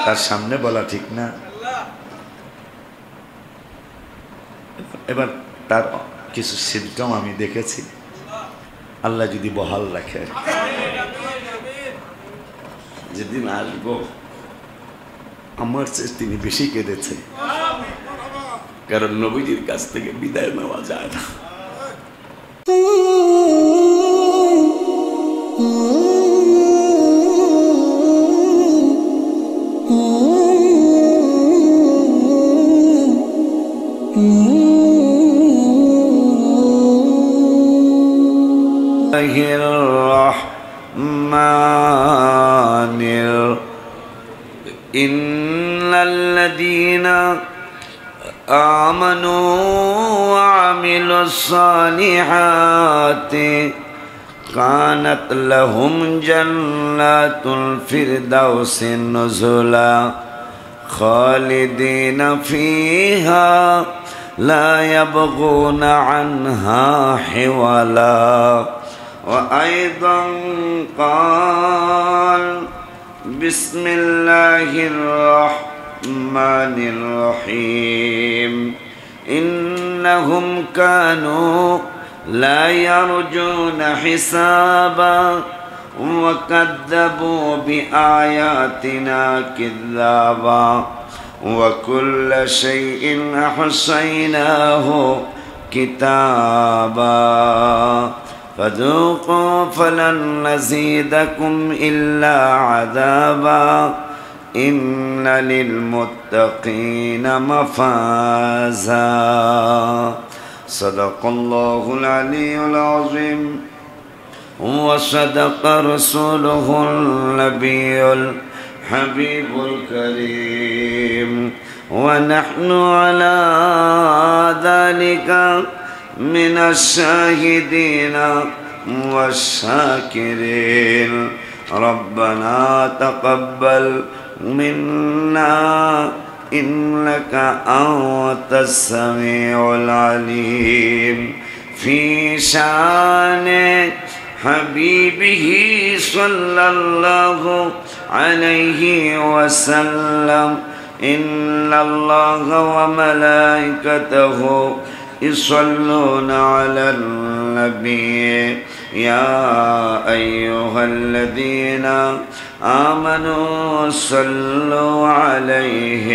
তার সামনে বলা ঠিক না। এবার তার কিছু সিমটম আমি দেখেছি, আল্লাহ যদি বহাল রাখে, যেদিন আসবো আমার চেয়ে তিনি বেশি কেঁদেছে, কারণ নবীজির কাছ থেকে বিদায় নেওয়া যায় না। ইন্নাল্লাযীনা আমানু ওয়া আমিলুস সালিহাতি কানাত লাহুম জান্নাতুল ফিরদাউসি নুজুলা খালিদিনা ফিহা লা ইয়াবগুনা আনহা হিওয়ালা। وأيضا قال بسم الله الرحمن الرحيم إنهم كانوا لا يرجون حسابا وكذبوا بآياتنا كذابا وكل شيء أحصيناه كتابا فذوقوا فلن نزيدكم إلا عذابا إن للمتقين مفازا صدق الله العلي العظيم وصدق رسوله النبي الحبيب الكريم ونحن على ذلك من الشاهدين والشاكرين ربنا تقبل منا إنك أنت السميع العليم في شان حبيبه صلى الله عليه وسلم إن الله وملائكته يصلون على النبي يا أيها الذين آمنوا صلوا عليه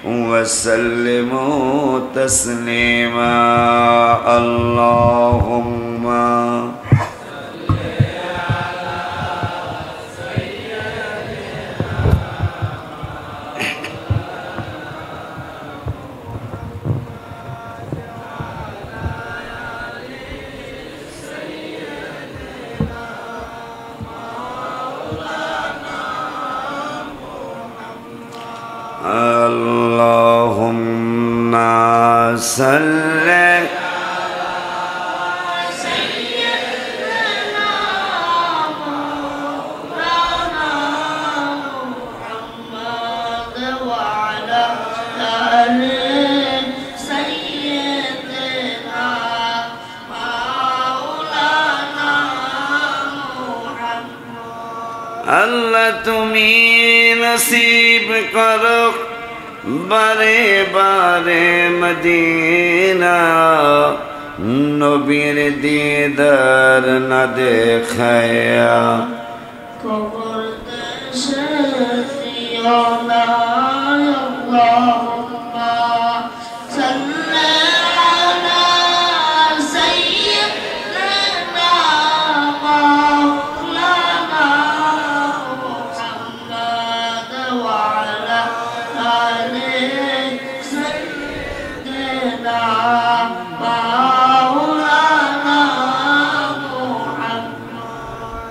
وسلموا تسليما اللهم اللهم صل على سيدنا مولانا محمد وعلى آل سيدنا مولانا محمد। আল্লাহ তুমি নসিব করো বারে বারে মদিনা, নবীর দিদার না দেখায়া কবর দেশে দিও না আল্লাহুম্মা সাল্লি আলা সাইয়্যিদিনা মাওলানা মুহাম্মদ ওয়া আলা আলি সাইয়্যিদিনা মাওলানা মুহাম্মদ।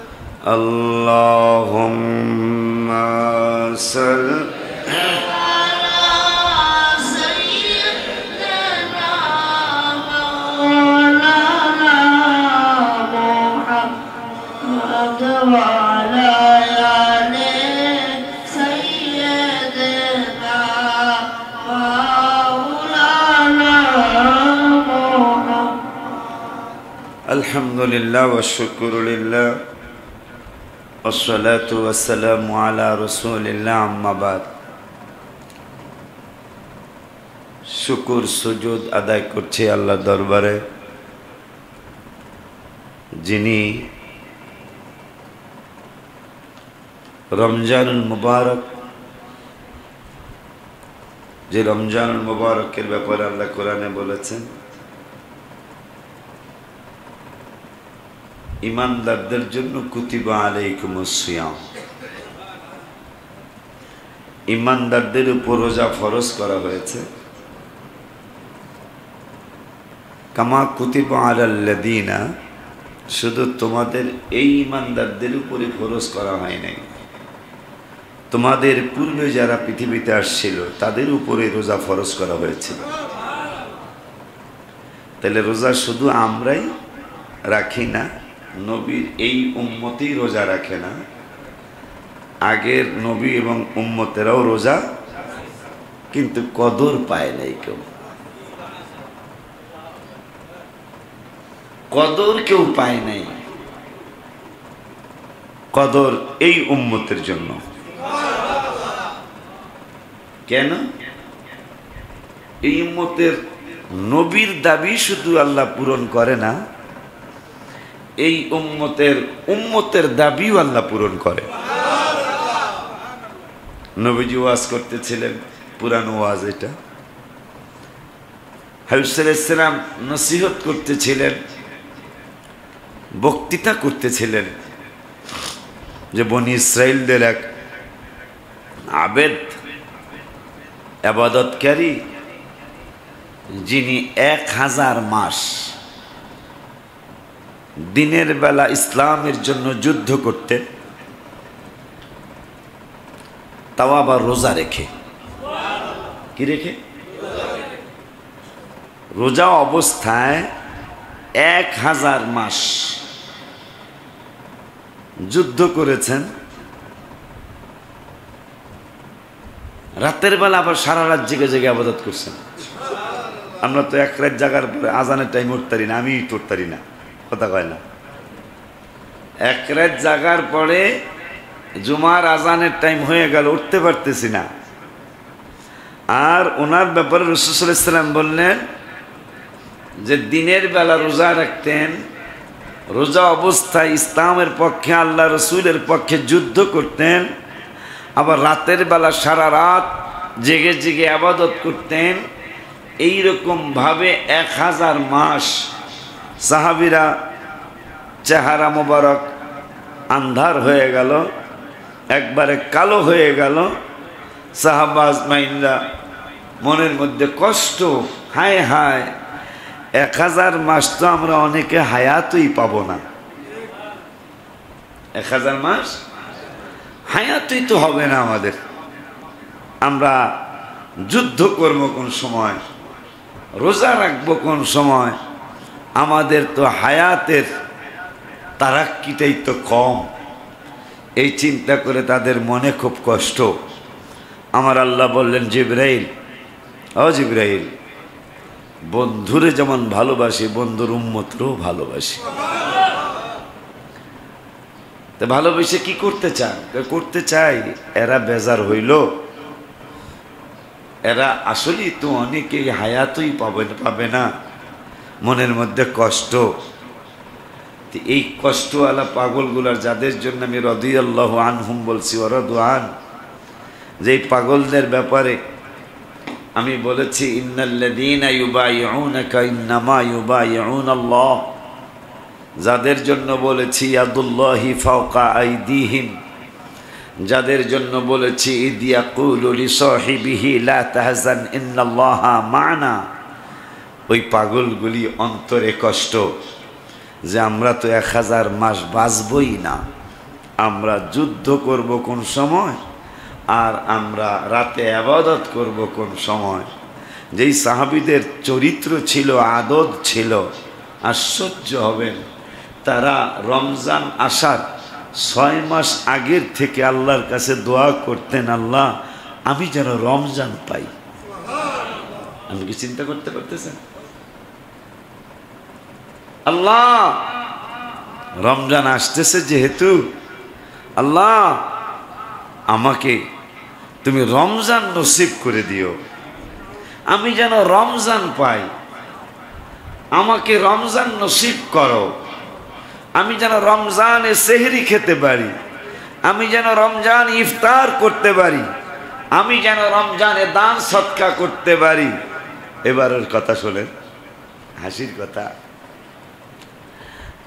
اللهم صل على سيدنا مولانا محمد وعلى آل سيدنا مولانا محمد। الحمد لله والشكر لله والصلاة والسلام على رسول الله أما بعد শুকর সুজুদ আদায় করছি আল্লাহর দরবারে যিনি রমজানুল মুবারক যে রমজানুল মুবারকের ব্যাপারে আল্লাহ কোরআনে বলেছেন ঈমানদারদের জন্য কুতিবা আলাইকুমুস সিয়াম ঈমানদারদের উপর রোজা ফরজ করা হয়েছে কামা কুতিবা আলাল্লাযীনা শুধু তোমাদের এই ঈমানদারদের উপরে ফরজ করা হয় নাই তোমাদের পূর্বে যারা পৃথিবীতে আসছিল তাদের উপরে রোজা ফরজ করা হয়েছিল তাহলে রোজা শুধু আমরাই রাখি না নবীর এই উম্মতেই রোজা রাখে না আগের নবী এবং উম্মতেরাও রোজা কিন্তু কদর পায় নাই কেউ কদর কেউ পায় নাই কদর এই উম্মতের জন্য কেন এই উম্মতের নবীর দাবি শুধু আল্লাহ পূরণ করে না এই উম্মতের দাবিও আল্লাহ পূরণ করে নবীজি ওয়াজ করতেছিলেন পুরানো ওয়াজ এটা হাবিব সাল্লাল্লাহু আলাইহি ওয়াসাল্লাম নসিহত করতেছিলেন বক্তৃতা করতেছিলেন যে বনি ইসরাইলদের এক আবেদ ইবাদতকারী যিনি 1000 মাস দিনের বেলা ইসলামের জন্য যুদ্ধ করতেন তাও আবার রোজা রেখে কি রেখে রোজা অবস্থায় 1000 মাস যুদ্ধ করেছেন রাতের বেলা আবার সারা রাত জেগে জেগে ইবাদত করছেন আমরা তো এক রাত জাগার পরে আজানের টাইম উঠতারি না আমি উঠতারি না কথা কয় না এক রাত জাগার পরে জুমার আজানের টাইম হয়ে গেল উঠতে পারতেছি না আর ওনার ব্যাপারে রাসূল সাল্লাল্লাহু আলাইহি ওয়াসাল্লাম বললেন যে দিনের বেলা রোজা রাখতেন রোজা অবস্থায় ইসলামের পক্ষে আল্লাহ রসুলের পক্ষে যুদ্ধ করতেন আবার রাতের বেলা সারা রাত জেগে জেগে ইবাদত করতেন এইরকম ভাবে 1000 মাস সাহাবীরা চেহারা মোবারক আন্ধার হয়ে গেল একবারে কালো হয়ে গেল সাহাবা আজমাইনরা মনের মধ্যে কষ্ট হায় হায় 1000 মাস তো আমরা অনেকে হায়াতই পাবো না 1000 মাস হায়াতই তো হবে না আমাদের আমরা যুদ্ধ করব কোন সময় রোজা রাখবো কোন সময় আমাদের তো হায়াতের তারাক্কিটাই তো কম এই চিন্তা করে তাদের মনে খুব কষ্ট আমার আল্লাহ বললেন জিবরাইল ও জিবরাইল বন্ধুরে যেমন ভালোবাসি বন্ধুর উম্মতরও ভালোবাসি তো ভালোবেসে কি করতে চান করতে চাই এরা বেজার হইল এরা আসলেই তো অনেকেই হায়াতই পাবে না মনের মধ্যে কষ্ট এই কষ্টওয়ালা পাগলগুলার যাদের জন্য আমি রাদিয়াল্লাহু আনহুম বলছি ওয়ারাদু আন যে পাগলদের ব্যাপারে আমি বলেছি ইন্নাল্লাযীনা ইউবাইউনাকা ইন্নামা ইউবাইউনাল্লাহ যাদের জন্য বলেছি ইয়াদুল্লাহি ফাওকা আইদিহিম যাদের জন্য বলেছি ইদ ইয়াকুলু লিসাহিবিহি লা তাহজান ইন্নাল্লাহা মা'না ওই পাগলগুলি অন্তরে কষ্ট যে আমরা তো 1000 মাস বাঁচবই না আমরা যুদ্ধ করব কোন সময় আর আমরা রাতে ইবাদত করব কোন সময় যেই সাহাবীদের চরিত্র ছিল আদত ছিল আশ্চর্য হবেন তারা রমজান আসার 6 মাস আগের থেকে আল্লাহর কাছে দোয়া করতেন আল্লাহ আমি যেন রমজান পাই আমি কি চিন্তা করতে পারতেছেন আল্লাহ রমজান আসতেছে যেহেতু আল্লাহ আমাকে তুমি রমজান নসিব করে দিও, আমি যেন রমজান পাই, আমাকে রমজান নসিব করো, আমি যেন রমজানে সেহরি খেতে পারি, আমি যেন রমজান ইফতার করতে পারি, আমি যেন রমজানে দান সৎকা করতে পারি। এবারের কথা শোনেন, হাসির কথা,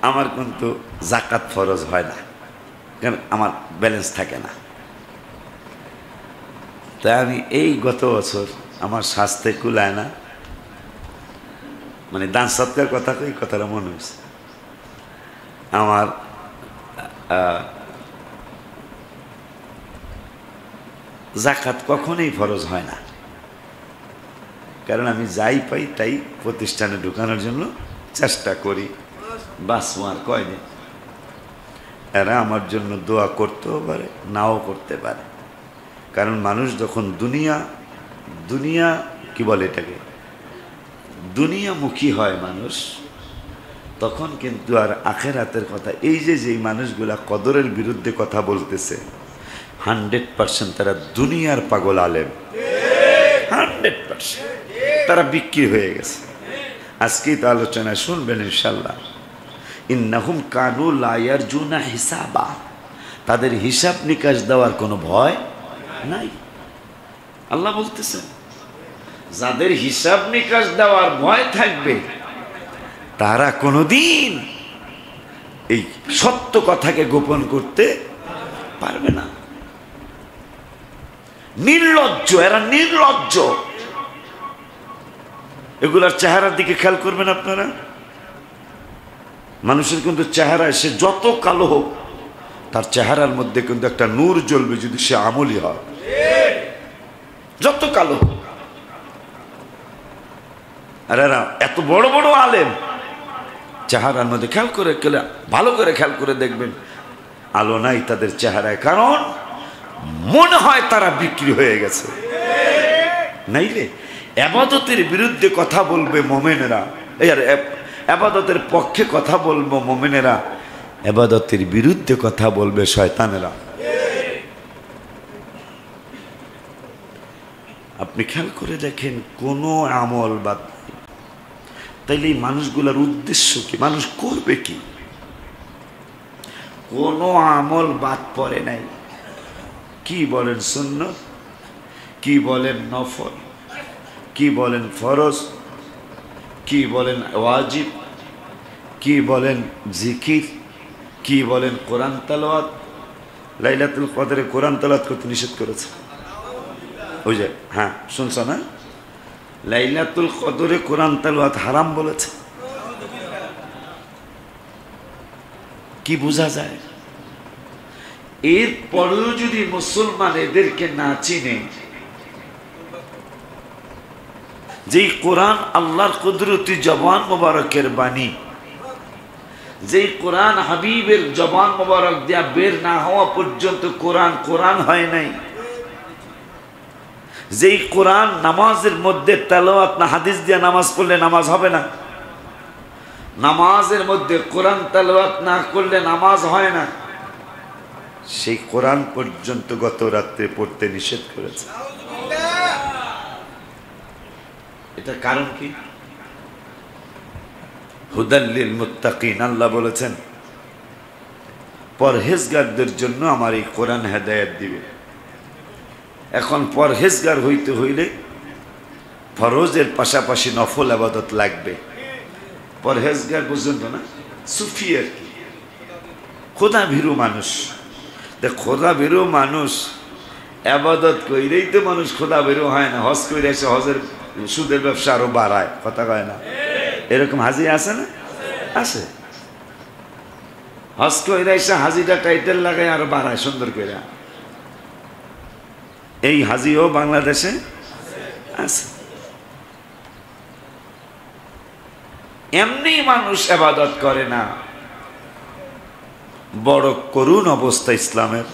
আমার কিন্তু জাকাত ফরজ হয় না, কারণ আমার ব্যালেন্স থাকে না। তাই আমি এই গত বছর আমার স্বাস্থ্যে কুলায় না, মানে দান সৎকার কথা কই, কথাটা মনে হয়েছে আমার জাকাত কখনোই ফরজ হয় না, কারণ আমি যাই পাই তাই প্রতিষ্ঠানে ঢুকানোর জন্য চেষ্টা করি। বাসমার কয়দিন এরা আমার জন্য দোয়া করতেও পারে, নাও করতে পারে, কারণ মানুষ যখন দুনিয়া কি বলে এটাকে, দুনিয়ামুখী হয় মানুষ, তখন কিন্তু আর আখেরাতের কথা, এই যে যেই মানুষগুলা কদরের বিরুদ্ধে কথা বলতেছে 100% তারা দুনিয়ার পাগল আলেম, 100% তারা বিক্রি হয়ে গেছে। আজকেই তো আলোচনায় শুনবেন ইনশাল্লাহ। ইন্নাহুম কানু লা ইয়ারজুনা হিসাবা, তাদের হিসাব নিকাশ দেওয়ার কোনো ভয় নাই। আল্লাহ বলতেছেন যাদের হিসাব নিকাশ দেওয়ার ভয় থাকবে তারা কোনোদিন এই সত্য কথাকে গোপন করতে পারবে না। নির্লজ্জ, এরা নির্লজ্জ। এগুলার চেহারার দিকে খেয়াল করবেন আপনারা। মানুষের কিন্তু চেহারা, সে যত কালো হোক তার চেহারার মধ্যে কিন্তু একটা নূর জ্বলবে যদি সে আমলি হয়, যত কালো হোক। আর এরা এত বড় বড় আলেম, চেহারার মধ্যে খেয়াল করে ভালো করে খেয়াল করে দেখবেন আলো নাই তাদের চেহারায়, কারণ মনে হয় তারা বিক্রি হয়ে গেছে। নাইলে ইবাদতের বিরুদ্ধে কথা বলবে মুমিনেরা, ইবাদতের পক্ষে কথা বলবো মুমিনেরা, ইবাদতের বিরুদ্ধে কথা বলবে শয়তানেরা। আপনি খেয়াল করে দেখেন কোনো আমল বাদ, তাইলে এই মানুষগুলোর উদ্দেশ্য কি, মানুষ করবে কি? কোনো আমল বাদ পড়ে নাই। কি বলেন সুন্নত, কি বলেন নফল, কি বলেন ফরজ, কি বলেন ওয়াজিব, কি বলেন জিকির, কি বলেন কোরআন তেলাওয়াত। লাইলাতুল কদরে কোরআন তেলাওয়াত করতে নিষেধ করেছে। ওই যে হ্যাঁ শুনছ না, লাইলাতুল কদরে কোরআন তেলাওয়াত হারাম বলেছে। কি বোঝা যায়? এরপরেও যদি মুসলমান এদেরকে না চিনে, যেই কোরআন আল্লাহর কুদরতি জবান মোবারকের বাণী, যেই কোরআন হাবিবের জবান মোবারক দিয়া বের না হওয়া পর্যন্ত কোরআন হয় নাই, যেই কোরআন নামাজের মধ্যে তেলাওয়াত না, হাদিস দিয়া নামাজ পড়লে নামাজ হবে না, নামাজের মধ্যে কোরআন তেলাওয়াত না করলে নামাজ হয় না, সেই কোরআন পর্যন্ত গত রাত্রে পড়তে নিষেধ করেছে। এটা কারণ কি? হুদাল লিল মুত্তাকিন, আল্লাহ বলেছেন পরহেজগারদের জন্য আমার এই কোরআন হেদায়েত দিবে। এখন পরহেজগার হইতে হইলে ফরজের পাশাপাশি নফল ইবাদত লাগবে। পরহেজগার বুঝলেন তো না, সুফি আর কি, খোদা ভীরু মানুষ। খোদা ভীরু মানুষ ইবাদত কইরেই তো মানুষ খোদা ভীরু হয় না। হজ কইরে এসে হজের সুদের ব্যবসা আরো বাড়ায়, কথা কয় না, এরকম হাজি আছে না? আছে। হজ কইরে এসে হাজিটা টাইটেল লাগায় আরো বাড়ায় সুন্দর করে। এই হাজিও বাংলাদেশে আছে। এমনি মানুষ ইবাদত করে না, বড় করুণ অবস্থা ইসলামের,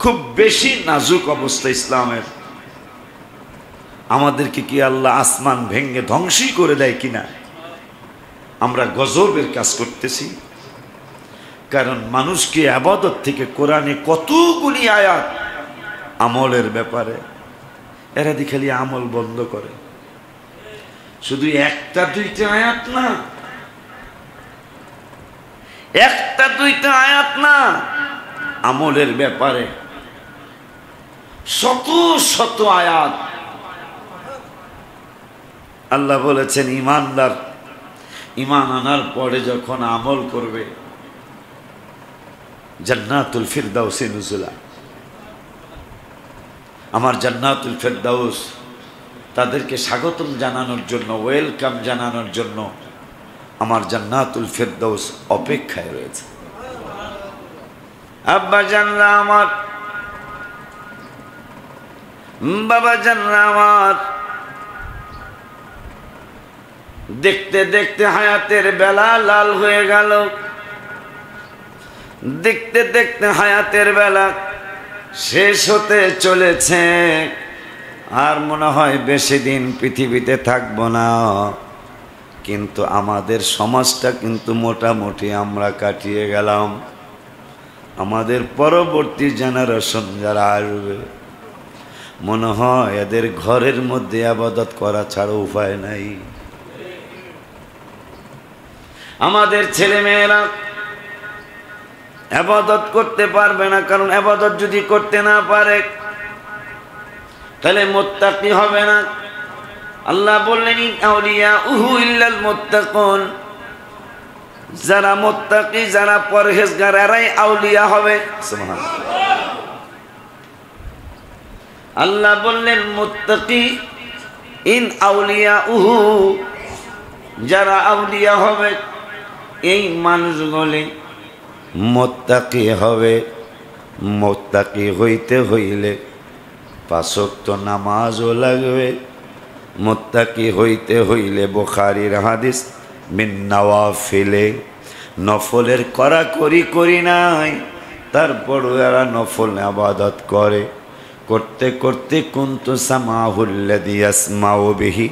খুব বেশি নাজুক অবস্থা ইসলামের। আমাদেরকে কি আল্লাহ আসমান ভেঙে ধ্বংসই করে দেয় কিনা? আমরা গজবের কাজ করতেছি, কারণ মানুষকে ইবাদত থেকে কোরআনে কতগুলি আয়াত আমলের ব্যাপারে, এরা দি খালি আমল বন্ধ করে। শুধু একটা দুইটা আয়াত না, একটা দুইটা আয়াত না, আমলের ব্যাপারে শত শত আয়াত। আল্লাহ বলেছেন ঈমানদার ঈমান আনার পরে যখন আমল করবে জান্নাতুল ফিরদাউসে নুজুলা, আমার জান্নাতুল ফিরদাউস তাদেরকে স্বাগতম জানানোর জন্য, ওয়েলকাম জানানোর জন্য আমার জান্নাতুল ফিরদাউস অপেক্ষায় রয়েছে। আব্বা জানরা আমার, বাবা জানরা আমার, দেখতে দেখতে হায়াতের বেলা লাল হয়ে গেল, দেখতে দেখতে হায়াতের বেলা শেষ হতে চলেছে। আর মনে হয় বেশি দিন পৃথিবীতে থাকবো না, কিন্তু আমাদের সমাজটা কিন্তু মোটামুটি আমরা কাটিয়ে গেলাম। আমাদের পরবর্তী জেনারেশন যারা আসবে মনে হয় এদের ঘরের মধ্যে ইবাদত করা ছাড়া উপায় নাই। আমাদের ছেলে মেয়েরা ইবাদত করতে পারবে না, কারণ ইবাদত যদি করতে না পারে তাহলে মুত্তাকি হবে না। আল্লাহ বললেন আউলিয়াউহু ইল্লাল মুত্তাকুন, যারা মুত্তাকি, যারা পরহেজগার এরাই আউলিয়া হবে। সুবহানাল্লাহ। আল্লাহ বললেন মুত্তাকি ইন আউলিয়াউহু, যারা আউলিয়া হবে এই মানুষগুলি মুত্তাকি হবে। মুত্তাকি হইতে হইলে 5 ওয়াক্ত নামাজও লাগবে। মুত্তাকি হইতে হইলে বুখারীর হাদিস মিন নওয়াফিলে, নফলের কড়াকড়ি করি নাই, তারপরও এরা নফল ইবাদত করে। করতে করতে কুনতু সামাহুল্লাযী ইয়াসমাউ বিহি,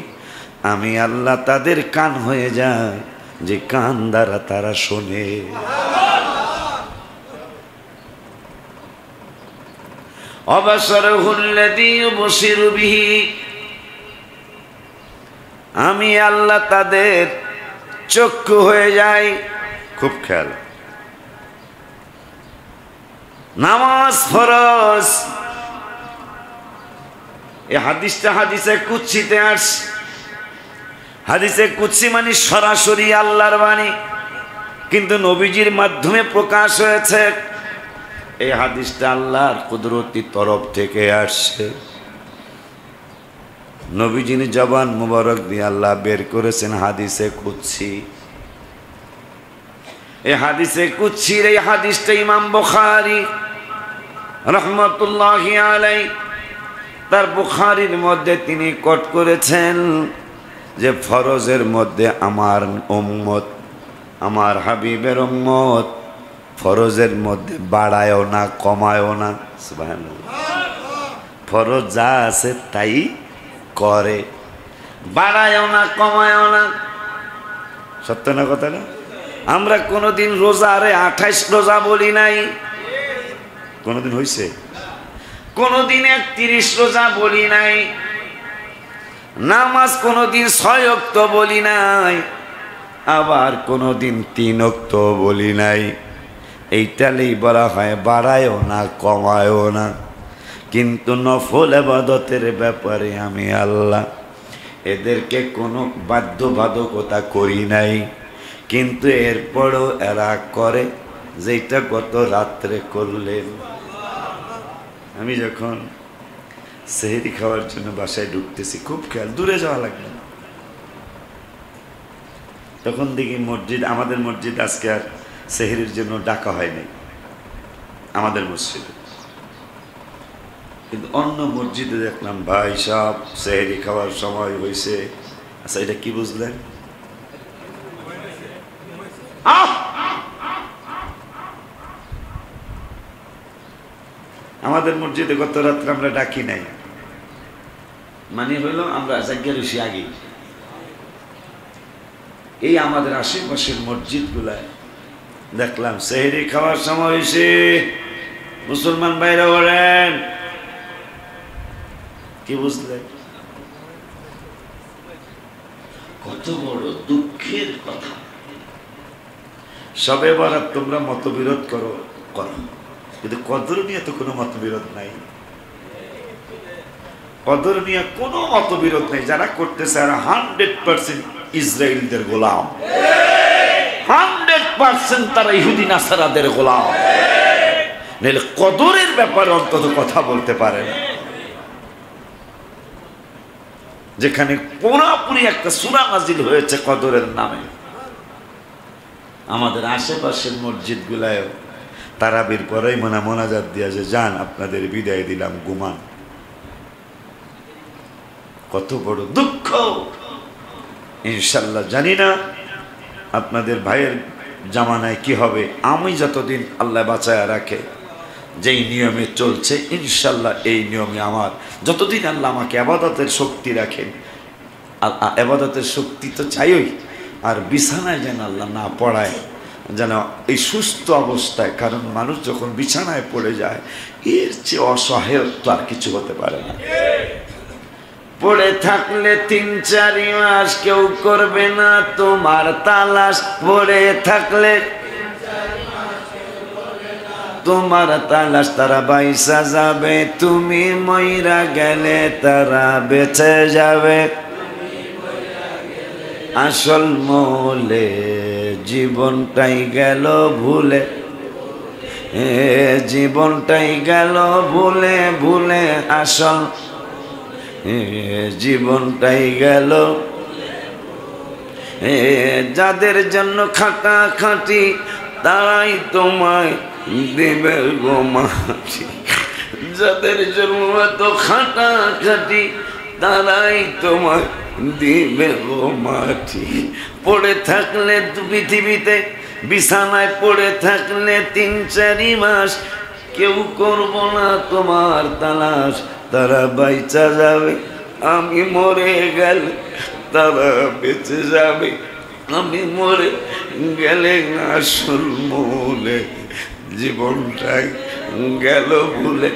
আমি আল্লাহ তাদের কান হয়ে যায় যে কান দ্বারা তারা শোনে। অবসরহুল্লাযী ইউবসিরু বিহি, আমি আল্লাহ তাদের চক্ষু হয়ে যাই। খুব খেয়াল, নামাজ ফরজ। এই হাদিসটা হাদিসে কুদসিতে আসছে। হাদিসে কুদসি মানে সরাসরি আল্লাহর বাণী, কিন্তু নবীজির মাধ্যমে প্রকাশ হয়েছে। এই হাদিসটা আল্লাহর কুদরতি তরফ থেকে আসছে। নবীজির জবান মুবারক দিয়ে আল্লাহ বের করেছেন হাদিসে কুদসি। এই হাদিসে কুদসির এই হাদিসটা ইমাম বুখারী রাহমাতুল্লাহি আলাইহি তার বুখারীর মধ্যে তিনি কোট করেছেন যে ফরজের মধ্যে আমার উম্মত, আমার হাবিবের উম্মত ফরজের মধ্যে বাড়ায়ও না কমায়ও না। সুবহানাল্লাহ। ফরজ যা আছে তাই করে, বাড়ায়ও না কমায়ও না। সত্য না কথাটা? আমরা কোনোদিন রোজা আরে 28 রোজা বলি নাই, কোনোদিন হইছে? কোনোদিন 31 রোজা বলি নাই। নামাজ কোনোদিন 6 ওয়াক্ত বলি নাই, আবার কোনোদিন 3 ওয়াক্ত বলি নাই। এইটালেই বলা হয় বাড়ায়ও না কমায়ও না। কিন্তু নফল ইবাদতের ব্যাপারে আমি আল্লাহ এদেরকে কোনো বাধ্যবাধকতা করি নাই, কিন্তু এরপরও এরা করে যেটা গত রাত্রে করলেন। আমি যখন সেহরি খাওয়ার জন্য বাসায় ঢুকতেছি, খুব খেয়াল, দূরে যাওয়া লাগবে, তখন দেখি মসজিদ, আমাদের মসজিদ আজকে আর সেহরির জন্য ডাকা হয় নাই আমাদের মসজিদে, কিন্তু অন্য মসজিদে দেখলাম ভাই সাহেব সেহরি খাওয়ার সময় হয়েছে। আচ্ছা, এটা কি বুঝলেন? আমাদের মসজিদে গত রাত্রে আমরা ডাকি নাই, মানে হইল আমরা জায়গা রয়েছি আগে। এই আমাদের আশেপাশের মসজিদ গুলায় দেখলাম সেহরি খাওয়ার সময় হয়েছে, মুসলমান ভাইরা বলেন কি বুঝলেন? কত বড় দুঃখের কথা। সবে বরাত তোমরা মতবিরোধ করো, কিন্তু কদর নিয়ে তো কোনো মতবিরোধ নাই। কদর নিয়ে কোনো মতবিরোধ নেই। যারা করতেছে আর 100% ইসরায়েলদের গোলাম, 100% তারা ইহুদি নাসারাদের গোলাম। নাহলে কদরের ব্যাপারে অন্তত কথা বলতে পারে না। যেখানে পুরাপুরি একটা সূরা নাজিল হয়েছে কদরের নামে। আমাদের আশেপাশের মসজিদ গুলায় তারাবির পরেই মোনাজাত দিয়া যে যান আপনাদের বিদায় দিলাম, ঘুমান। কত বড় দুঃখ। ইনশাল্লাহ জানি না আপনাদের ভাইয়ের জামানায় কি হবে। আমি যতদিন আল্লাহ বাঁচায়া রাখে যেই নিয়মে চলছে, ইনশাল্লাহ এই নিয়মে আমার যতদিন আল্লাহ আমাকে আবাদতের শক্তি রাখেন, আবাদতের শক্তি তো চাইই, আর বিছানায় যেন আল্লাহ না পড়ায়, যেন এই সুস্থ অবস্থায়। কারণ মানুষ যখন বিছানায় পড়ে যায় এর চেয়ে অসহায়ত্ব আর কিছু হতে পারে না। পড়ে থাকলে 3-4 মাস কেউ করবে না তোমার তালাশ, পড়ে থাকলে তোমার তালাশ, তারা বাইসা যাবে, তুমি মইরা গেলে তারা বেঁচে যাবে। আসল মোলে জীবনটাই গেল ভুলে, জীবনটাই গেল ভুলে ভুলে, আসল জীবনটাই গেল। যাদের জন্য খাটাখাটি তারাই তোমায় দিবে গো মাটি, যাদের জন্য এত খাটাখাটি তারাই তোমায় দিবে গো মাটি। পড়ে থাকলে পৃথিবীতে বিছানায় পড়ে থাকলে 3-4 মাস কেউ করব না তোমার তালাশ, তারা বাইচা যাবে। আমি মরে গেলে তারা বেঁচে যাবে, আমি মরে গেলে আসল মোলে জীবনটাই গেল ভুলে।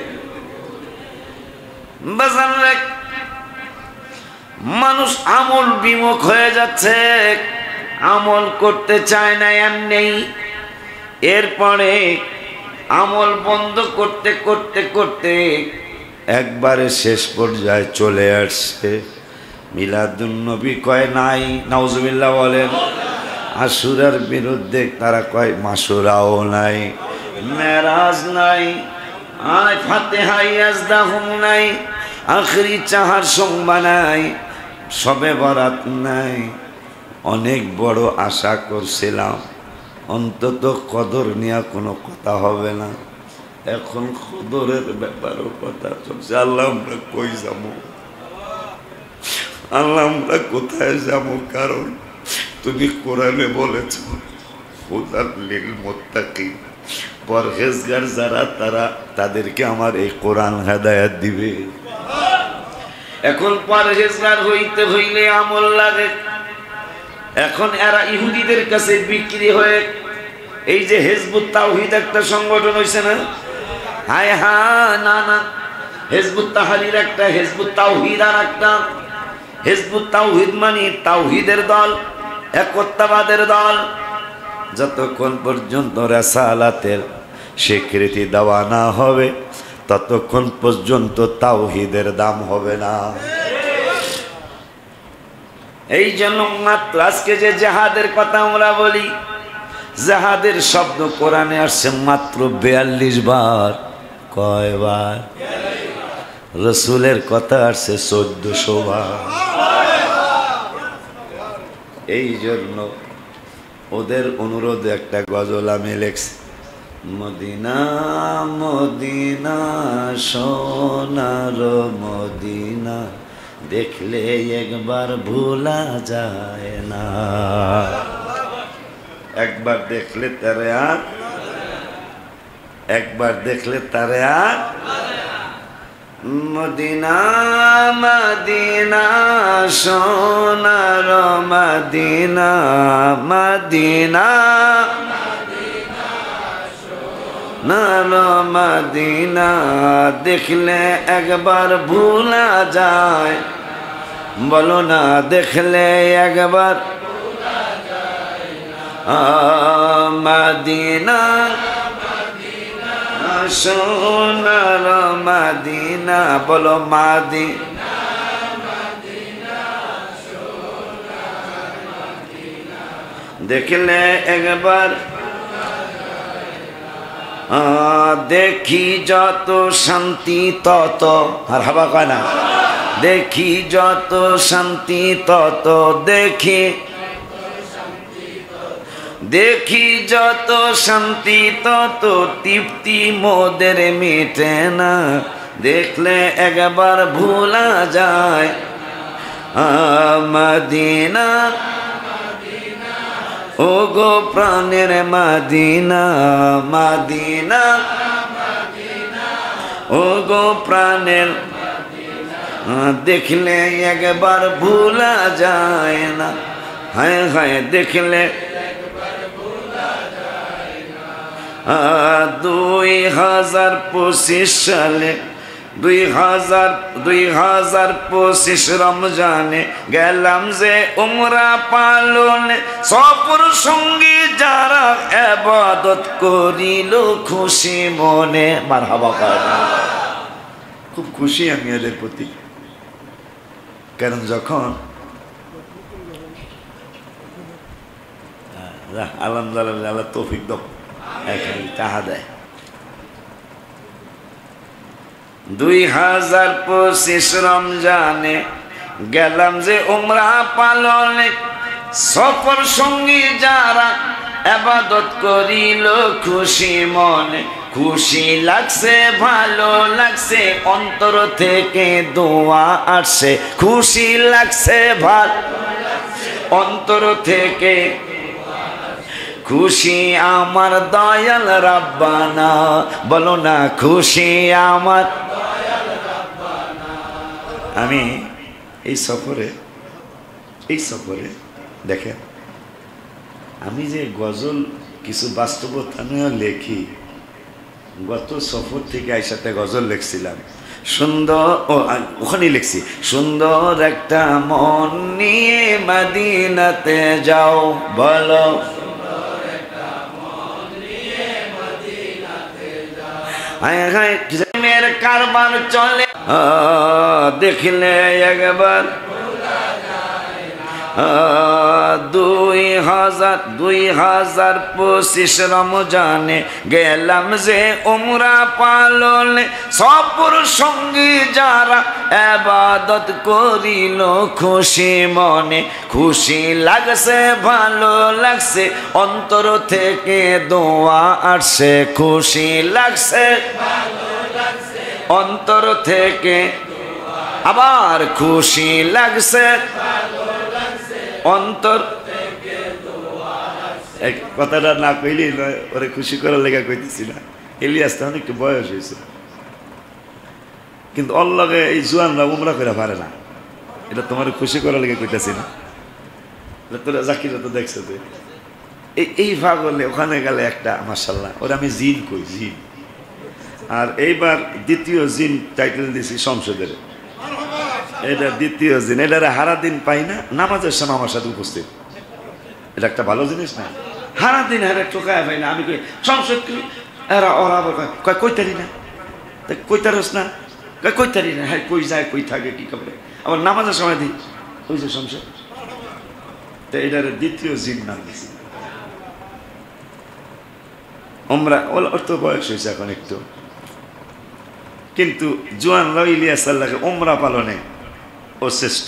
মানুষ আমল বিমুখ হয়ে যাচ্ছে, আমল করতে চায় না এমনি। এরপরে আমল বন্ধ করতে করতে করতে একবারে শেষ পর্যায়ে চলে আসছে মিলাদুন নবী কয় নাই, নাউজুবিল্লাহ বলেন। আশুরার বিরুদ্ধে তারা কয় মাসুরাও নাই, মেরাজ নাই, আয় ফাতিহা ইয়াজদাহুম নাই, আখরি চাহার সংবা নাই, সবে বরাত নাই। অনেক বড় আশা করছিলাম অন্তত কদর নিয়ে কোনো কথা হবে না। এখন কদরের ব্যাপারও কথা চলছে। আল্লাহ আমরা কই যাবো, আল্লাহ আমরা কোথায় যাবো? কারণ তুমি কোরআনে বলেছ হুদাল লিল মুত্তাকিন, পরহেজগার যারা তারা তাদেরকে আমার এই কোরআন হেদায়েত দিবে। এখন পরহেজগার হইতে হইলে আমল লাগে। এখন এরা ইহুদিদের কাছে বিক্রি হয়ে এই যে হিজবুত তাওহীদ একটা সংগঠন হইছে না? হায় হা না না, হিজবুত তাহরীর একটা, হিজবুত তাওহীদ আর একটা। হিজবুত তাওহীদ মানে তাওহীদের দল, একত্ববাদের দল। যতক্ষণ পর্যন্ত রিসালাতের স্বীকৃতি দেওয়া না হবে ততক্ষণ পর্যন্ত তাওহীদের দাম হবে না। এই জন্য মাত্র আজকে যে জিহাদের কথা আমরা বলি, জিহাদের শব্দ কোরআনে আসছে মাত্র 42 বার। কয়বার? রাসূলের কথা আসছে 1400 বার। এই জন্য ওদের অনুরোধে একটা গজল আমি লেখছি, মদিনা মদিনা সোনার মদিনা, দেখলে একবার ভোলা যায় না। একবার দেখলে তারে আর, একবার দেখলে তারে আর। মদিনা মদিনা সোনার মদিনা, মদিনা মদিনা দেখলে একবার ভুলা যায়, বলো না দেখলে একবার মদিনা সোনার মদিনা, বলো মদিনা দেখলে একবার দেখি যত শান্তি তত, আর হাবা কয় না, দেখি যত শান্তি তত দেখি, দেখি যত শান্তি তত তৃপ্তি মোদের মিটে না, দেখলে একবার ভুলা যায় মদিনা, ও গো প্রাণের মদিনা মদিনা, ও গো প্রাণের দেখলে একবার ভুলা যায় না, হায় হায় দেখলে 2025 সালে 2025 রমজানে গেলাম যে উমরা পালনে, সফর সঙ্গী যারা ইবাদত করিল খুশি মনে, মারহাবা করেন। খুব খুশি আমি এদের প্রতি, কারণ যখন আলহামদুলিল্লাহ তৌফিক দাও টাহা দেয়, 2025 রমজানে গেলাম যে উমরা পালনে, সফর সঙ্গী যারা ইবাদত করিল খুশি মনে, খুশি লাগছে ভালো লাগছে অন্তর থেকে দোয়া আসছে, খুশি লাগছে ভালো অন্তর থেকে, খুশি আমার দয়াল রাব্বানা, বলো না খুশি আমার। আমি এই সফরে দেখেন, আমি যে গজল কিছু বাস্তবতানেও লেখি, গত সফর থেকে আইসাতে গজল লিখছিলাম, সুন্দর ওখানেই লিখছি, সুন্দর একটা মন নিয়ে মদিনাতে যাও, বলো প্রেমের কারবার চলে দেখলে একবার 2025 রমজানে গেলাম যে উমরা পালনে, সফর সঙ্গী যারা ইবাদত করিল খুশি মনে, খুশি লাগছে ভালো লাগছে অন্তর থেকে দোয়া আসছে, খুশি লাগছে অন্তর থেকে, আবার খুশি লাগছে অন্তর। কথাটা না কইলি ওরে খুশি করার লেগে কইতেছি না, ইলিয়াস তখন একটু বয়স হয়েছে, কিন্তু অল্লাগে এই জুয়ানরা উমরা করে পারে না, এটা তোমার খুশি করার লেগে কইতেছি না, তোরা জাকিরা তো দেখছো তো এই ভাগ হলে ওখানে গেলে একটা মাশাআল্লাহ, ওরা আমি জিন কই জিন, আর এইবার দ্বিতীয় জিন টাইটেল দিয়েছি সংসদের, এটা দ্বিতীয় জিন, এটা হারা দিন পাই না, নামাজের সময় আমার সাথে উপস্থিত, এটা একটা ভালো জিনিস না, হারা দিন হারা টোকায় পাই না, আমি কই সংসদ এরা ওরা আবার কয় কইতারি না, কইতারস না, কইতারি না, হ্যাঁ কই যায় কই থাকে কি করে, আবার নামাজের সময় দিই ওই যে সংসদ, তো এটার দ্বিতীয় জিন নাম দিয়েছি। আমরা ওর তো বয়স হয়েছে এখন একটু, কিন্তু জোয়ানরাও ইলিয়াস আল্লাহকে উমরা পালনে ও শ্রেষ্ঠ,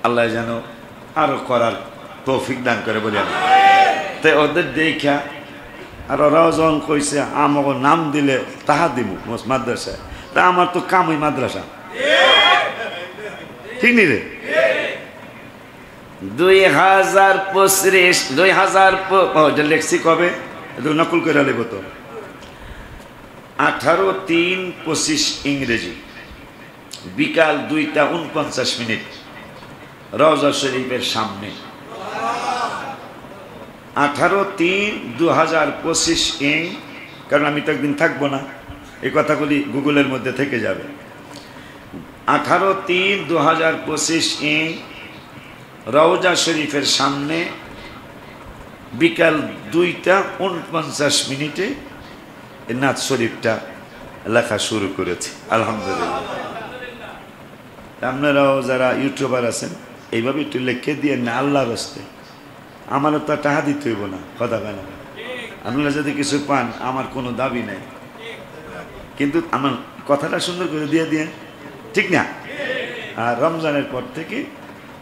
আল্লাহ যেন আরো করার তৌফিক দান করে বলি আমি। তাই ওদের দেখা আর ওরাও যখন কইছে আমাকে নাম দিলে তাহা দিব মাদ্রাসায়, তা আমার তো কামই মাদ্রাসা, ঠিক নি রে? 2025 লেখছি কবে নকল করে নেব তো, 18/3/25 ইংরেজি, বিকাল 2টা 49 রওজা শরীফের সামনে, 18/3/2025 ইং কারণ আমি তো একদিন থাকবো না, এই কথাগুলি গুগলের মধ্যে থেকে যাবে। 18/3/2025 রওজা শরীফের সামনে বিকাল 2:49 এই নাথ শরীফটা লেখা শুরু করেছি আলহামদুলিল্লাহ। আপনারাও যারা ইউটিউবার আছেন এইভাবে একটু লিখে দিয়ে না, আল্লাহর হস্তে। আমারও তো টাকা দিতে হইব না, কথা হয় না। আপনারা যদি কিছু পান আমার কোনো দাবি নাই, কিন্তু আমার কথাটা সুন্দর করে দিয়ে দিয়ে, ঠিক না? আর রমজানের পর থেকে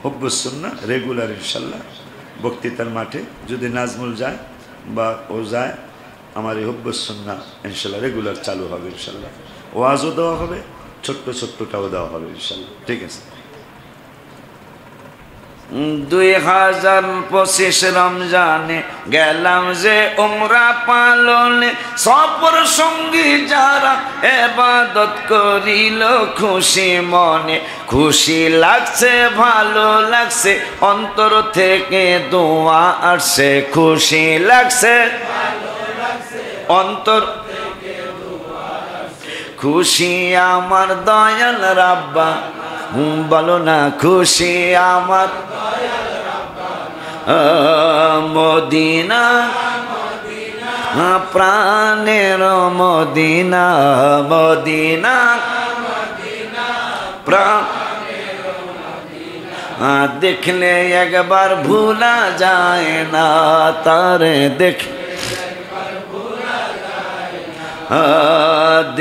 হুব্বুস সুন্নাহ রেগুলার ইনশাল্লাহ বক্তৃতার মাঠে যদি নাজমুল যায় বা ও যায়, আমার এই হুব্বুস সুন্নাহ ইনশাল্লাহ রেগুলার চালু হবে ইনশাল্লাহ। ওয়াজও দেওয়া হবে, ছোট্ট ছোট্টটাও দেওয়া হবে ইনশাল্লাহ, ঠিক আছে। 2025 রমজানে গেলাম যে উমরা পালনে, সফর সঙ্গী যারা ইবাদত করিল খুশি মনে। খুশি লাগছে, ভালো লাগছে, অন্তর থেকে দোয়া আসছে। খুশি লাগছে, অন্তর খুশি আমার দয়াল রাব্বা, বলো না খুশি আমার মদিনা, প্রাণের মদিনা, মদিনা প্রাণ দেখলে একবার ভুলা যায় না, তারে দেখ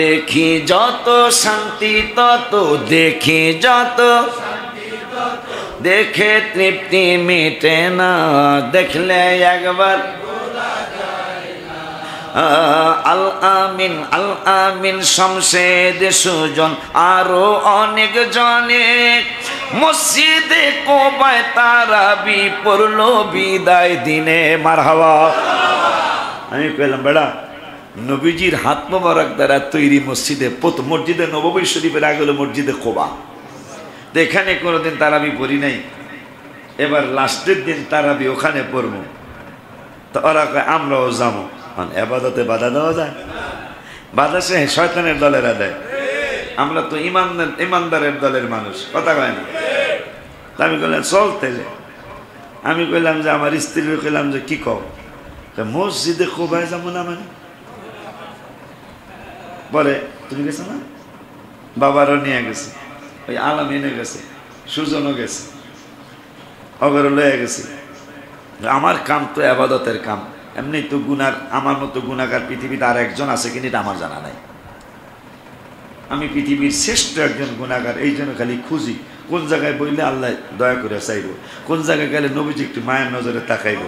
দেখি যত শান্তি তত, দেখি যত দেখে তৃপ্তি মিটে না, দেখলে একবার আল আমিন, আল আমিন শামশেদ সুজন আরো অনেক জনে মসজিদে কোবায় তারাবি পড়লো বিদায় দিনে। মারহাবা। আমি কইলাম বেড়া নবীজির হাত মোবারক দ্বারা তৈরি মসজিদে, মসজিদে নববী শরীফের আগে হলো মসজিদে কোবা। তো এখানে কোনোদিন তারাবি পড়ি নাই, এবার লাস্টের দিন তারাবি ওখানে পড়বো। তো ওরা কয় আমরাও যাবো। এবাদতে বাধা দেওয়া যায়? বাধা সে শয়তানের দলেরা দেয়, আমরা তো ইমানদারের দলের মানুষ, কথা কয় না। আমি কইলাম চল তেলে। আমি কইলাম যে আমার স্ত্রীর কইলাম যে কি কও, মসজিদে কোবায় যাবো না মানে? বলে তুমি গেছো না? বাবারও নিয়ে গেছে, ওই আলামিনে গেছে, সুজনও গেছে, অগরও লয়ে গেছে। আমার কাম তো আবাদতের কাম, এমনি তো গুনার, আমার মতো গুনাহগার পৃথিবীতে আর একজন আছে কিনা এটা আমার জানা নাই। আমি পৃথিবীর শ্রেষ্ঠ একজন গুনাহগার, এই জন্য খালি খুঁজি কোন জায়গায় বইলে আল্লাহ দয়া করে চাইব, কোন জায়গায় গেলে নবীজি একটু মায়ের নজরে তাকাইব,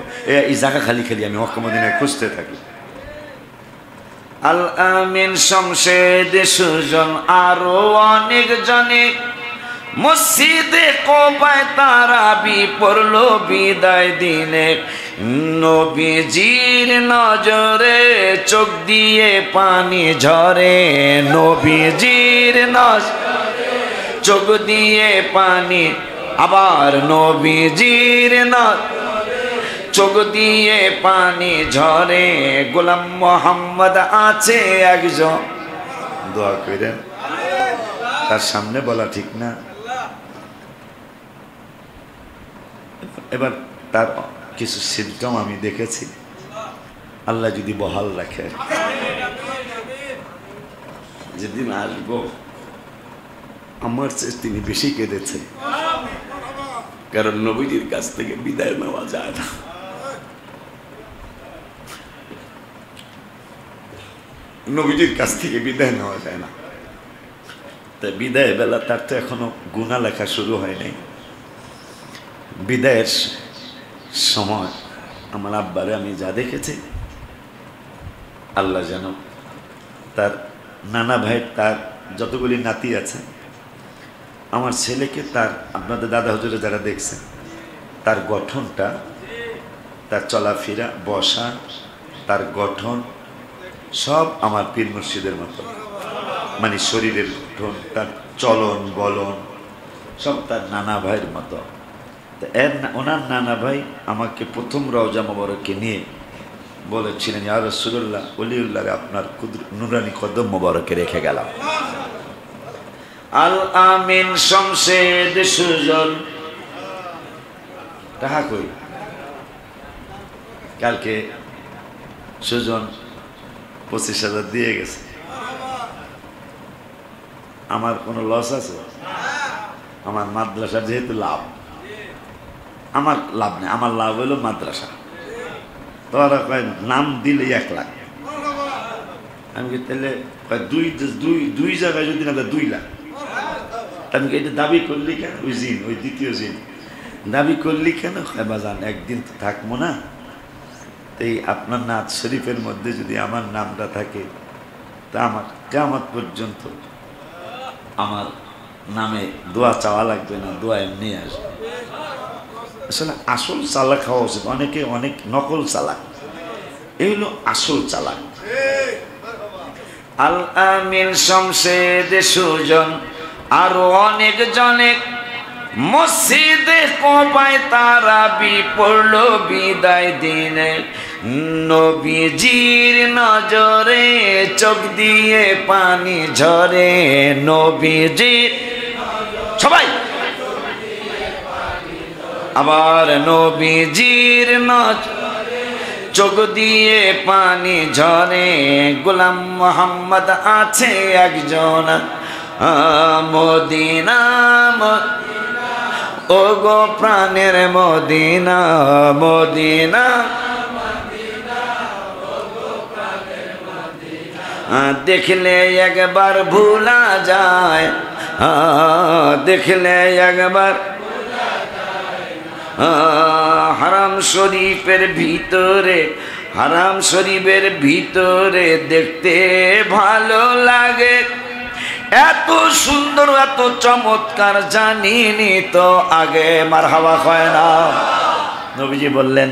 এই জায়গা খালি খালি আমি মক্কা মদিনায় খুঁজতে থাকি। আল আমিন শামশেদ সুজন আরো অনেক জনে মসজিদে কোবায় তারাবি পড়লো বিদায় দিনে। নবীজির নজরে চোখ দিয়ে পানি ঝরে, নবীজির নজরে চোখ দিয়ে পানি, আবার নবীজির নজরে চোখ দিয়ে পানি ঝরে। গোলাম মোহাম্মদ আছে একজন, দোয়া করেন, তার সামনে বলা ঠিক না। এবার তার কিছু সিমটম আমি দেখেছি, আল্লাহ যদি বহাল রাখে। যেদিন আসবো আমার চেয়ে তিনি বেশি কেঁদেছে, কারণ নবীজির কাছ থেকে বিদায় নেওয়া যায় না। নবীজির কাছ থেকে বিদায় নেওয়া যায় না। তাই বিদায় বেলা তার তো এখনো গুনাহ লেখা শুরু হয় নাই। বিদায়ের সময় আমার আব্বারে আমি যা দেখেছি, আল্লাহ যেন তার নানা ভাই, তার যতগুলি নাতি আছে, আমার ছেলেকে, তার আপনাদের দাদা হুজুরে যারা দেখছেন, তার গঠনটা, তার চলাফেরা, বসা, তার গঠন সব আমার পীর মুর্শিদের মতো, মানে শরীরের গঠন, তার চলন বলন সব তার নানা ভাইয়ের মতো। তো ওনার নানা ভাই আমাকে প্রথম রওজা মোবারকে নিয়ে বলেছিলেন, ইয়া রাসূলুল্লাহ, ওলিউল্লাহরে আপনার নুরানি কদম মোবারকে রেখে গেলাম। আল আমিন শমশেদ সুজন টাকা কই? কালকে সুজন 25,000 দিয়ে গেছে। আমার কোনো লস আছে? আমার মাদ্রাসা যেহেতু লাভ, আমার লাভ নেই, আমার লাভ হলো মাদ্রাসা। তোরা কয় নাম দিলে 1 লাখ, আমি কি তাহলে দুই জায়গায় যদি না 2 লাখ, আমি কি এটা দাবি করলি কেন? ওই জিন, ওই দ্বিতীয় জিন দাবি করলি কেন? বাজান একদিন তো থাকবো না, এই আপনার নাথ শরীফের মধ্যে যদি আমার নামটা থাকে তা আমার কিয়ামত পর্যন্ত আমার নামে দোয়া চাওয়া লাগবে না, দোয়া এমনি আসবে। আসলে আসল চালাক হওয়া উচিত। অনেকে অনেক নকল চালাক, এই হলো আসল চালাক। আল আমিন শমশেদ সুজন আরো অনেক জনে মসজিদে কোবায় তারাবি পড়লো বিদায় দিনে। নবীজির নজরে চোখ দিয়ে পানি ঝরে, নবীজির সবাই আবার নবীজির নজরে চোখ দিয়ে পানি ঝরে। গোলাম মোহাম্মদ আছে একজন মদিনা, ও গো প্রাণের মদিনা, মদিনা দেখলে একবার ভুলা যায়, দেখলে একবার হারাম শরীফের ভিতরে, হারাম শরীফের ভিতরে দেখতে ভালো লাগে। এত সুন্দর এত চমৎকার জানিনি তো আগে। মারহাবা হয় না। নবীজি বললেন,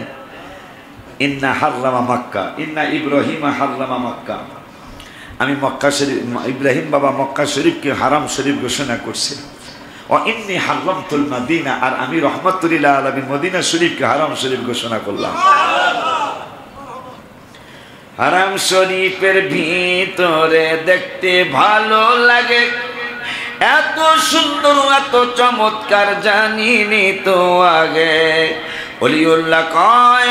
ইন্না হাররামা মক্কা, ইন্না ইব্রাহিমা হাররামা মক্কা। আমি মক্কা শরীফ, ইব্রাহিম বাবা মক্কা শরীফকে হারাম শরীফ ঘোষণা করছে। ও ইন্নী হাররামতুল মদিনা, আর আমি রহমাতুল লিল আলামিন মদিনা শরীফকে হারাম শরীফ ঘোষণা করলাম। হারাম শরীফের ভিতরে দেখতে ভালো লাগে, এত সুন্দর এত চমৎকার জানিনি তো আগে। ওলিউল্লাহ কয়,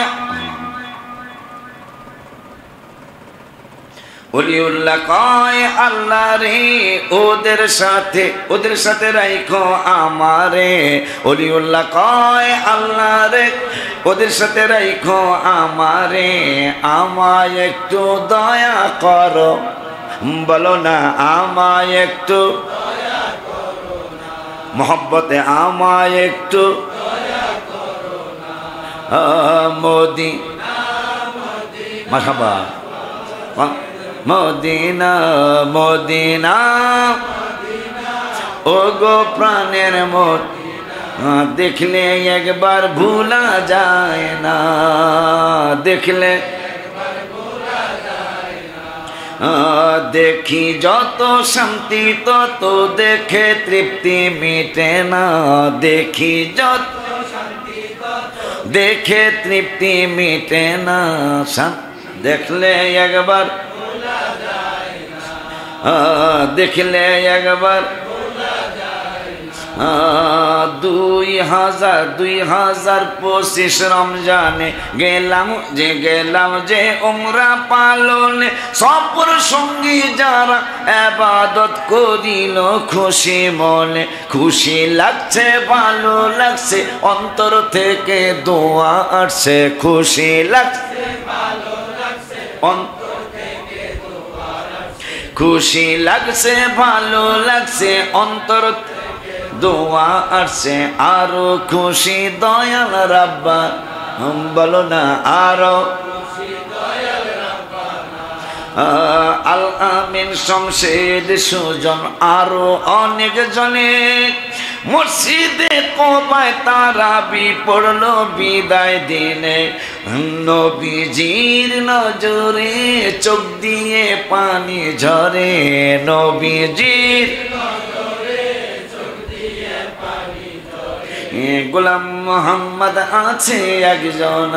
ওলিউল্লাহ কয় আল্লাহ রে ওদের সাথে রাইখো আমারে। ওলিউল্লাহ কয় আল্লাহ রে ওদের সাথে রাইখো আমারে। আমায় একটু দয়া করো, বলো না আমায় একটু মোহব্বতে আমায় একটু মোদি মারহাবা মদিনা, মদিনা ও গো প্রাণের মদিনা দেখলে একবার ভুলা যায় না, দেখলে দেখি যত শান্তি তত দেখে তৃপ্তি মিটে না। দেখি যত দেখে তৃপ্তি মিটে না, দেখলে একবার দেখলে একবার 2025 রমজানে গেলাম যে উমরা পালনে। সফর সঙ্গী যারা ইবাদত করিল খুশি মনে, খুশি লাগছে ভালো লাগছে অন্তর থেকে দোয়া আসছে। খুশি লাগছে ভালো লাগছে অন্তর থেকে দোয়া আসছে, খুশি লাগছে ভালো লাগছে অন্তর দোয়া আসছে। আরো খুশি দয়াল রাব্বা, বলো না আরো আল আমিন শমশেদ সুজন আরো অনেক জনে মসজিদে কোবায় তারাবি পড়লো বিদায় দিনে। নবীজির নজরে চোখ দিয়ে পানি ঝরে, নবীজির গোলাম মোহাম্মদ আছে একজন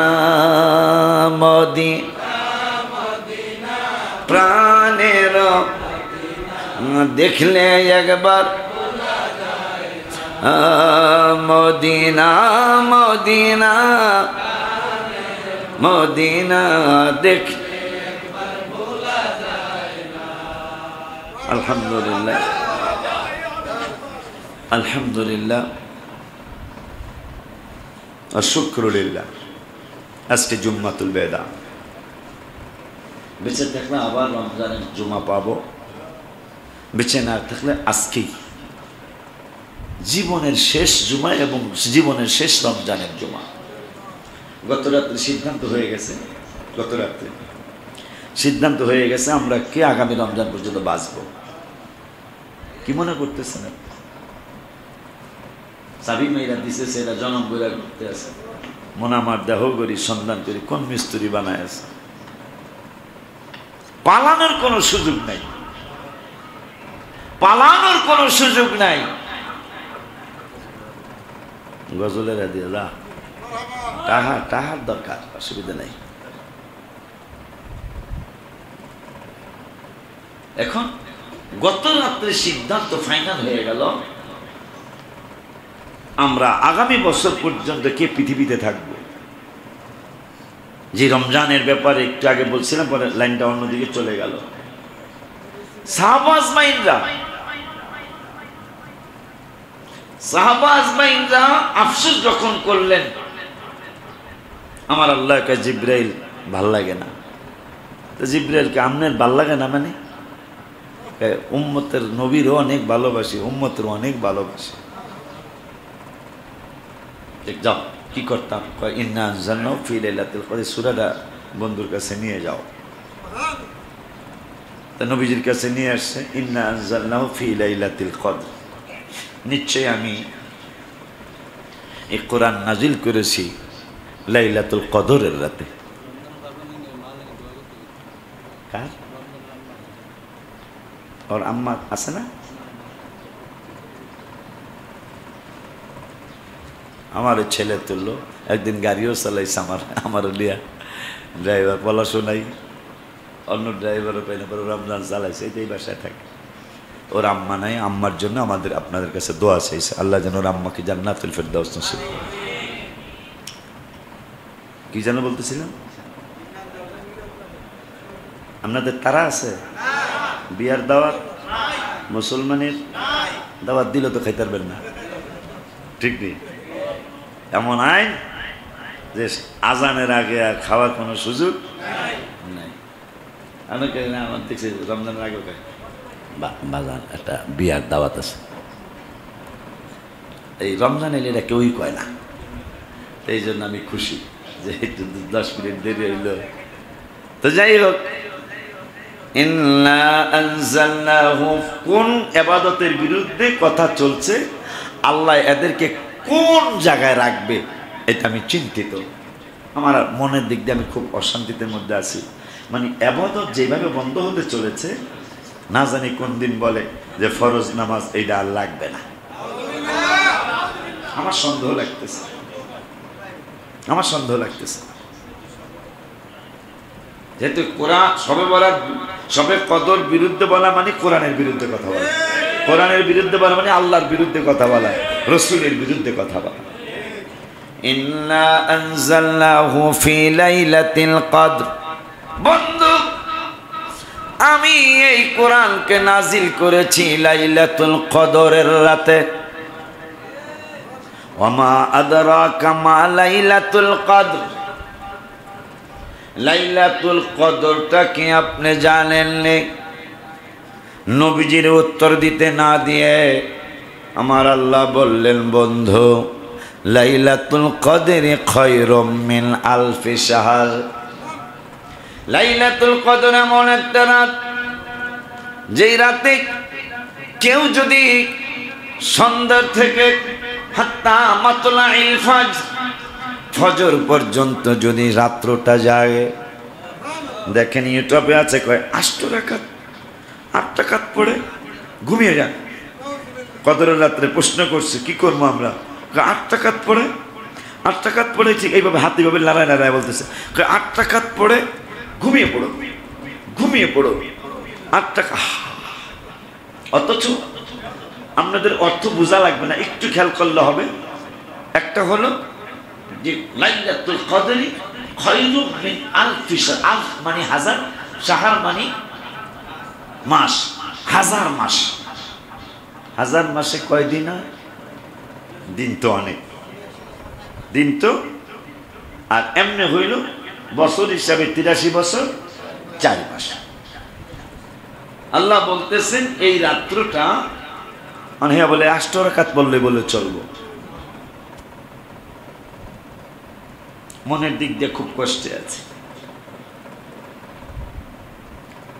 প্রাণের দেখলে একবার মদিনা মদিনা মদিনা দেখ আলহামদুলিল্লাহ আলহামদুলিল্লাহ আশুকরুলিল্লাহ। আজকে জুম্মাতুল বেদা, বেঁচে থাকলে আবার রমজানের জুমা পাবো, বেঁচে না থাকলে আজকেই জীবনের শেষ জুমা এবং জীবনের শেষ রমজানের জুমা। গত রাত্রে সিদ্ধান্ত হয়ে গেছে, গত রাত্রে সিদ্ধান্ত হয়ে গেছে আমরা কে আগামী রমজান পর্যন্ত বাঁচবো। কি মনে করতেছেন? চাবি মেয়েরা দিছে, সেটা জনম বইরা করতে আছে, মনে আমার দেহ করি সন্ধান করি কোন মিস্ত্রি বানায় আছে। পালানোর কোনো সুযোগ নাই, পালানোর কোনো সুযোগ নাই। গজলের দিয়ে যা টাহার দরকার, অসুবিধা নাই। এখন গত রাত্রে সিদ্ধান্ত ফাইনাল হয়ে গেল, আমরা আগামী বছর পর্যন্ত কে পৃথিবীতে থাকবো। যে রমজানের ব্যাপারে একটু আগে বলছিলাম, পরে লাইনটা অন্যদিকে চলে গেল। সাহাবা আজমাইনরা আফসোস যখন করলেন, আমার আল্লাহকে জিব্রাইল ভাল লাগে না। তো জিব্রাইলকে আপনার ভাল লাগে না মানে? উম্মতের নবীরও অনেক ভালোবাসি, উম্মতের অনেক ভালোবাসি। যাও কি করতাম, ইন্না আনজালনাহু ফি লাইলাতুল কদর, সূরাটা বন্ধুর কাছে নিয়ে যাও। তা নবীজির কাছে নিয়ে আসছে, ইন্না আনজালনাহু ফি লাইলাতুল কদর, নিশ্চয় আমি এই কোরআন নাজিল করেছি লাইলাতুল কদরের রাতে। কার? ওর আম্মা আছে না? আমার ছেলে তুললো, একদিন গাড়িও চালাইছে আমার লিয়া, ড্রাইভার পলাশও নাই, অন্য ড্রাইভারও পাই না, পরে রমজান চালাইছে, এটাই বাসায় থাকে। ওর আম্মা নাই, আম্মার জন্য আপনাদের কাছে দোয়া চাইছে, আল্লাহ যেন ওর আম্মাকে জান্নাতুল ফেরদাউস নসিব। কি যেন বলতেছিলাম? আপনাদের তারা আছে বিয়ার দাওয়াত? মুসলমানের দাওয়াত দিলে তো খাইতে পারবেন না, ঠিক নেই? এমন আইন যে আজানের আগে আর খাওয়ার কোনো সুযোগ নাই। অনেকে আমার দেখছি রমজানের আগে বাজার একটা বিয়ার দাওয়াত আছে, এই রমজান এলে এটা কেউই কয় না। এই জন্য আমি খুশি যে একটু 10 মিনিট দেরি হইল। তো যাই হোক, ইন্না আনজালনাহু, কোন ইবাদতের বিরুদ্ধে কথা চলছে, আল্লাহ এদেরকে কোন জায়গায় রাখবে এটা আমি চিন্তিত। আমার মনের দিক দিয়ে আমি খুব অশান্তিতে মধ্যে আছি। মানে ইবাদত যেভাবে বন্ধ হতে চলেছে, না জানি কোন দিন বলে যে ফরজ নামাজ এইটা আর লাগবে না। আমার সন্দেহ লাগতেছে, আমার সন্দেহ লাগতেছে। যেহেতু কোরআন সবে কদর বিরুদ্ধে বলা মানে কোরআনের বিরুদ্ধে কথা বলা, কোরআনের বিরুদ্ধে বলা মানে আল্লাহর বিরুদ্ধে কথা বলা, রাসূলের বিরুদ্ধে কথা বলা। ইন্না আনজালনাহু ফি লাইলাতিল কদর, বন্ধু আমি এই কোরআনকে নাজিল করেছি লাইলাতুল কদরের রাতে। ওয়ামা আদরাকা মা লাইলাতুল কদর, লাইলাতুল কদরটা কি আপনি জানেননি? নবীজির উত্তর দিতে না দিয়ে আমার আল্লাহ বললেন, বন্ধু লাইলাতুল কদরে খায়রুম মিন আলফি শাহর। লাইলাতুল কদর এমন একটা রাত, যেই রাতে কেউ যদি সন্ধ্যা থেকে হাত্তা মাতলাইল ফাজর, ফজর পর্যন্ত যদি রাত্রটা যায়, দেখেন ইউটিউবে আছে কয় 8 রাকাত পড়ে ঘুমিয়ে যান। কদরের রাত্রে প্রশ্ন করছে কি করবো আমরা, 8 রাকাত পড়ে, 8 রাকাত পড়ে, ঠিক এইভাবে হাত এইভাবে লড়ায় বলতেছে 8 রাকাত পড়ে ঘুমিয়ে পড়ো। ঘুমিয়ে পড়ো 8 টাকা। অথচ আপনাদের অর্থ বোঝা লাগবে না, একটু খেয়াল করলে হবে। একটা হলো যে লাইলাতুল কদরি খায়রুম মিন আলফি শাহর, আলফ মানে হাজার, শাহর মানে মাস, হাজার মাস। হাজার মাসে কয় দিন হয়? দিন তো অনেক, দিন তো। আর এমনি হইল বছর হিসাবে 83 বছর 4 মাস। আল্লাহ বলতেছেন এই রাত্রটা অনেকে বলে 8 রাকাত বলে চলবো। মনের দিক দিয়ে খুব কষ্টে আছে।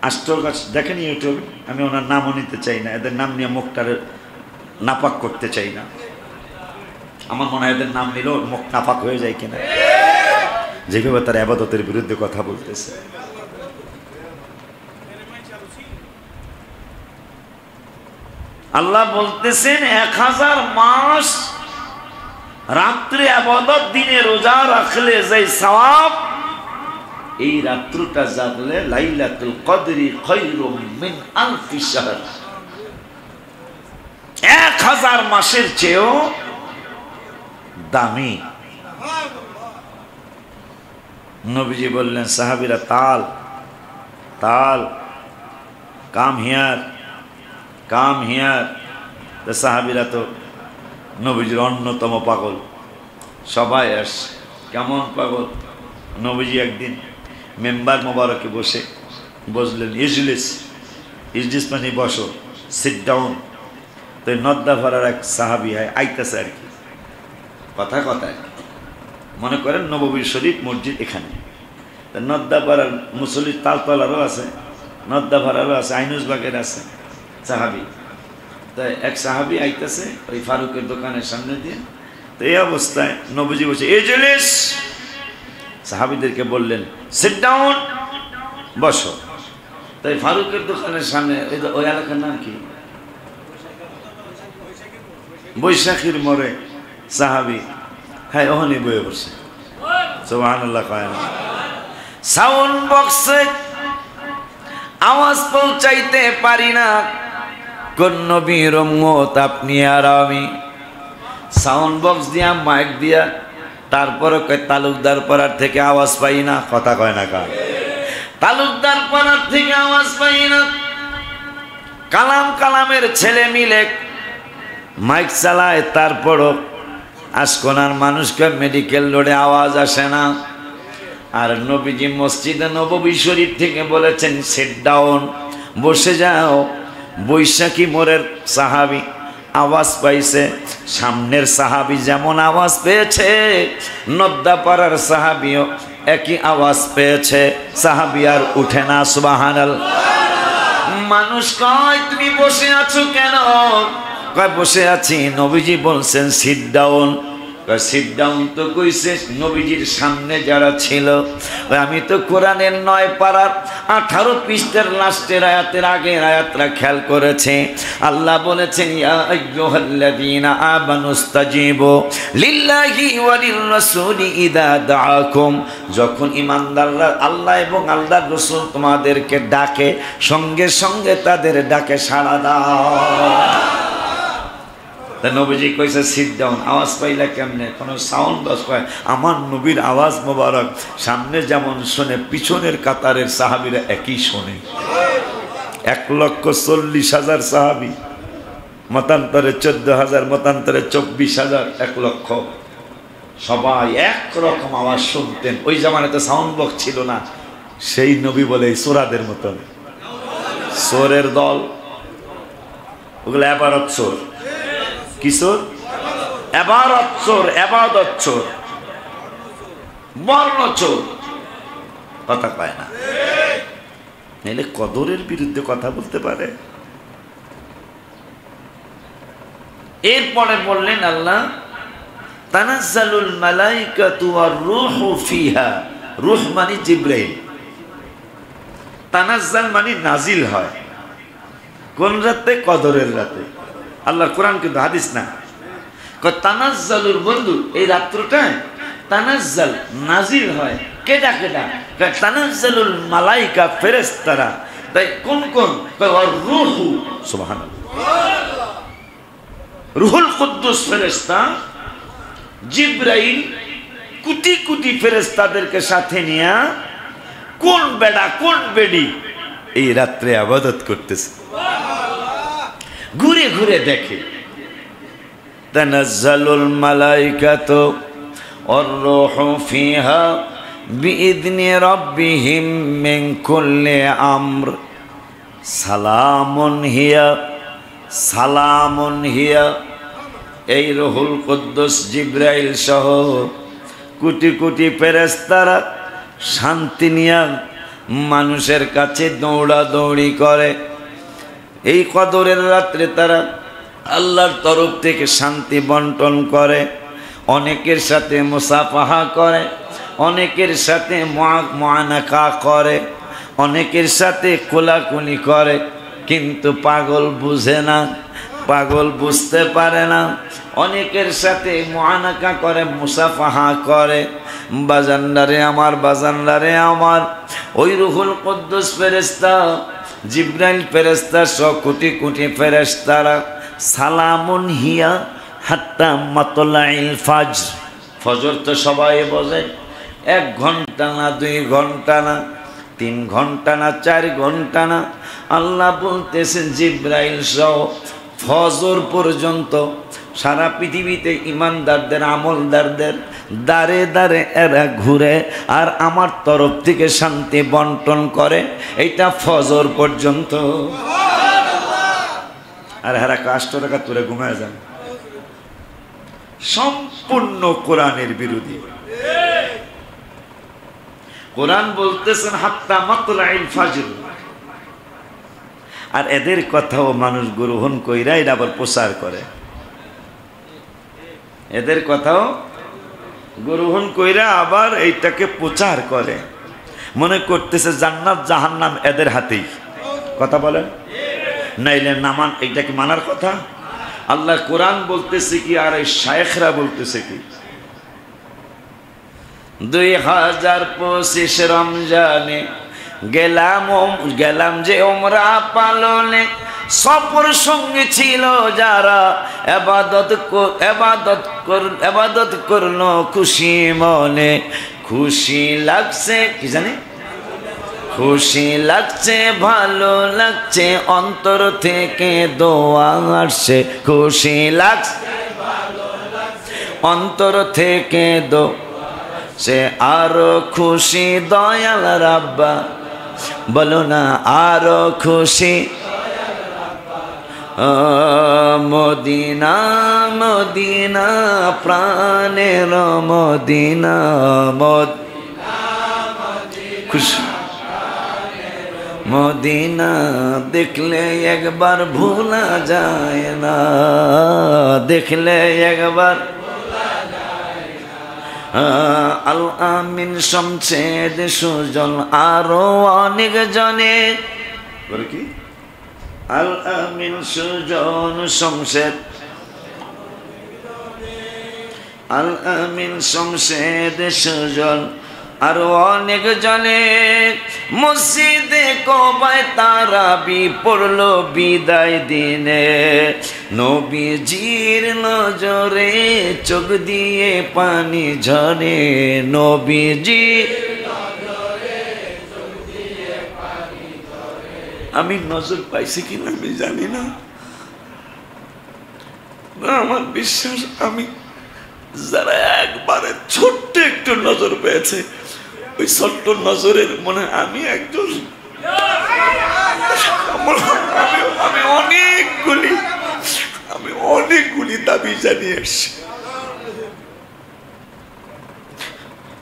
8 রাকাত দেখেন ইউটিউবে, আমি ওনার নামও নিতে চাই না, এদের নাম নিয়ে মুখটারে নাপাক করতে চাই না। আমার মনে হয় এদের নাম নিলেও মুখ নাপাক হয়ে যায় কিনা, যেভাবে তার ইবাদতের বিরুদ্ধে কথা বলতেছে। আল্লাহ বলতেছেন 1000 মাস রাত্রে ইবাদত, দিনে রোজা রাখলে যে সওয়াব, এই রাত্রটা জাগলে লাইলাতুল কদরি খায়রুম মিন আলফি শাহর, 1000 মাসের চেয়েও দামি। নবীজি বললেন সাহাবীরা তাল তাল, কাম হিয়ার কাম হিয়ার। তো সাহাবীরা তো নবীজির অন্যতম পাগল, সবাই আসে। কেমন পাগল? নবীজি একদিন মেম্বার মোবারকে বসলেন, ইজলিস, ইজলিস মানে বসো, সিট ডাউন। তো নদ্দাফাড়ার এক সাহাবী আইতেছে আর কি, কথায় মনে করেন নববী শরীফ মসজিদ এখানে, নদ্দাপাড়ার মুসল্লির তালতলারও আছে, নদ্দাপাড়ারও আছে, আইনুসবাগের আছে সাহাবী। তাই এক সাহাবী আইতেছে ওই ফারুকের দোকানের সামনে দিয়ে। তো এই অবস্থায় নবীজি বসে ইজলিস, সাহাবীদেরকে বললেন সিট ডাউন, বসো। তাই ফারুকের দোকানের সামনে, ওই এলাকার নাম কি, বৈশাখীর মোড়ে সাহাবী, হ্যাঁ ওখানে বয়ে বসে। সুবহানাল্লাহ। সাউন্ড বক্সে আওয়াজ পৌঁছাইতে পারি না, কোন নবীর উম্মত আপনি আর আমি। সাউন্ড বক্স দিয়া, মাইক দিয়া, তারপরে কয় তালুকদার পাড়ার থেকে আওয়াজ পাই না, কথা কয় না কার, তালুকদার পাড়ার থেকে আওয়াজ পাই না। কালামের ছেলে মিলে মাইক চালায়, তারপরও আশকোনার মানুষকে মেডিকেল রোডে আওয়াজ আসে না। আর নবীজি মসজিদে নববী শরীফ থেকে বলেছেন সিট ডাউন, বসে যাও। বৈশাখী মোড়ের সাহাবী আওয়াজ পাইছে, সামনের সাহাবী যেমন আওয়াজ পেয়েছে, নদ্দাপাড়ার সাহাবীও একই আওয়াজ পেয়েছে। সাহাবী আর উঠে না। সুবহানাল্লাহ। মানুষ কয় তুমি বসে আছো কেন? কয় বসে আছি, নবীজি বলছেন সিট ডাউন। সিট ডাউন তো কইছে নবীজির সামনে যারা ছিল। আমি তো কোরআনের 9 পারার 18 পৃষ্ঠার লাস্টের আয়াতের আগের আয়াতটা খেয়াল করেছে। আল্লাহ বলেছেন ইয়া আইয়ুহাল্লাযীনা আমানুস্তাজিবু লিল্লাহি ওয়া লির-রাসূলি ইযা দাআকুম, যখন ঈমানদাররা আল্লাহ এবং আল্লাহর রাসূল তোমাদেরকে ডাকে, সঙ্গে সঙ্গে তাদের ডাকে সাড়া দাও। তা নবীজি কইছে সিট ডাউন। আওয়াজ পাইলা কেমনে? কোনো সাউন্ড বক্স কয়, আমার নবীর আওয়াজ মোবারক সামনে যেমন শোনে, পিছনের কাতারের সাহাবীরা একই শোনে। 1,40,000 সাহাবী, মতান্তরে 14,000, মতান্তরে 24,000, 1 লক্ষ। সবাই একরকম আওয়াজ শুনতেন। ওই জামানাতে সাউন্ড বক্স ছিল না। সেই নবী বলে চোরাদের মতন, চোরের দল, ওগুলো এবারত চোর। কিশোর এবারত চোর, এবাদত চোর, বর্ণ চোর, কথা পায় না। নাইলে কদরের বিরুদ্ধে কথা বলতে পারে। এরপরে বললেন আল্লাহ তানাজ্জালুল মালাইকাতু ওয়ার রূহু ফিহা। রূহ মানে জিবরাইল, তানাজ্জাল মানে নাজিল হয়। কোন রাতে? কদরের রাতে। আল্লাহর কোরআন কিন্তু হাদিস না। তানাজ্জালুর বন্ধু, এই রাত্রটায় তানাজ্জাল নাজিল হয়। কেডা কেডা? তানাজ্জালুল মালাইকা, ফেরেশতারা। তাই কোন কোন? রূহু, সুবহানাল্লাহ, রুহুল কুদ্দুস ফেরেশতা, জিবরাইল, কোটি কোটি ফেরেশতাদেরকে সাথে নিয়ে কোন বেডা কোন বেডি এই রাত্রে ইবাদত করতেছে, ঘুরে ঘুরে দেখে। তানাজ্জালুল মালাইকাতু ওয়ার রূহু ফিহা বিইذনি রাব্বিহিম মিন কুল্লি আমর সালামুন হিয়া সালামুন হিয়া। এই রুহুল কুদ্দুস জিবরাইল সহ কোটি কোটি ফেরেশতারা শান্তি নিয়ে মানুষের কাছে দৌড়াদৌড়ি করে। এই কদরের রাত্রে তারা আল্লাহর তরফ থেকে শান্তি বন্টন করে, অনেকের সাথে মুসাফাহা করে, অনেকের সাথে মুআনাকা করে, অনেকের সাথে কোলাকুলি করে। কিন্তু পাগল বুঝে না, পাগল বুঝতে পারে না। অনেকের সাথে মুআনাকা করে, মুসাফাহা করে। বাজানদারে আমার, বাজানদারে আমার, ওই রুহুল কুদ্দুস ফেরেশতা জিবরাইল ফেরেশতা সহ কোটি কোটি ফেরেশতারা সালামুন হিয়া হাত্তা মাতলাইল ফাজর। ফজর তো সবাই বোঝে, 1 ঘন্টা না, 2 ঘন্টা না, 3 ঘন্টা না, 4 ঘন্টা না। আল্লাহ বলতেছেন জিবরাইল সহ ফজর পর্যন্ত সারা পৃথিবীতে ইমানদারদের, আমলদারদের দাঁড়ে দাঁড়ে এরা ঘুরে আর আমার তরফ থেকে শান্তি বন্টন করে। এইটা ফজর পর্যন্ত। আর হারা কাষ্ট রাখা তোরে ঘুমায় যান, সম্পূর্ণ কোরআনের বিরোধী। কোরআন বলতেছেন হাত্তা মাতলাইল ফাজর। আর এদের কথাও মানুষ গ্রহণ কইরা এটা আবার প্রচার করে, এদের কথাও গ্রহণ কইরা আবার এইটাকে প্রচার করে। মনে করতেছে জান্নাত জাহান্নাম এদের হাতেই। কথা বলেন নাইলে নামান, এইটা কি মানার কথা? আল্লাহ কোরআন বলতেছে কি আর এই শায়েখরা বলতেছে কি? 2025 রমজানে গেলাম যে ওমরা পালনে, সফর সঙ্গে ছিল যারা এবাদত করলো খুশি মনে। খুশি লাগছে, কি জানি, খুশি লাগছে, ভালো লাগছে, অন্তর থেকে দোয়া আসছে। খুশি লাগছে, অন্তর থেকে সে আরো খুশি দয়াল রাব্বা, বলো না আরো খুশি। মদিনা মদিনা প্রাণের মদিনা, খুশি মদিনা দেখলে একবার ভোলা যায় না, দেখলে একবার। আল আমিন শমশেদ সুজন আরো অনেক জনে, কি আল আমিন সুজন শমশেদ, আল আমিন শমশেদ সুজন আরো অনেক জনে মসজিদে কোবায় তারাবি পড়লো বিদায় দিনে। নবীজির নজরে চোখ দিয়ে পানি ঝরে, নবীজি। আমি নজর পাইছি কিনা আমি জানি না, আমার বিশ্বাস আমি যারা একবারে ছোট্ট একটু নজর পেয়েছে, ওই ছোট্ট নজরের মনে আমি একজন। আমি অনেকগুলি দাবি জানিয়ে এসছি,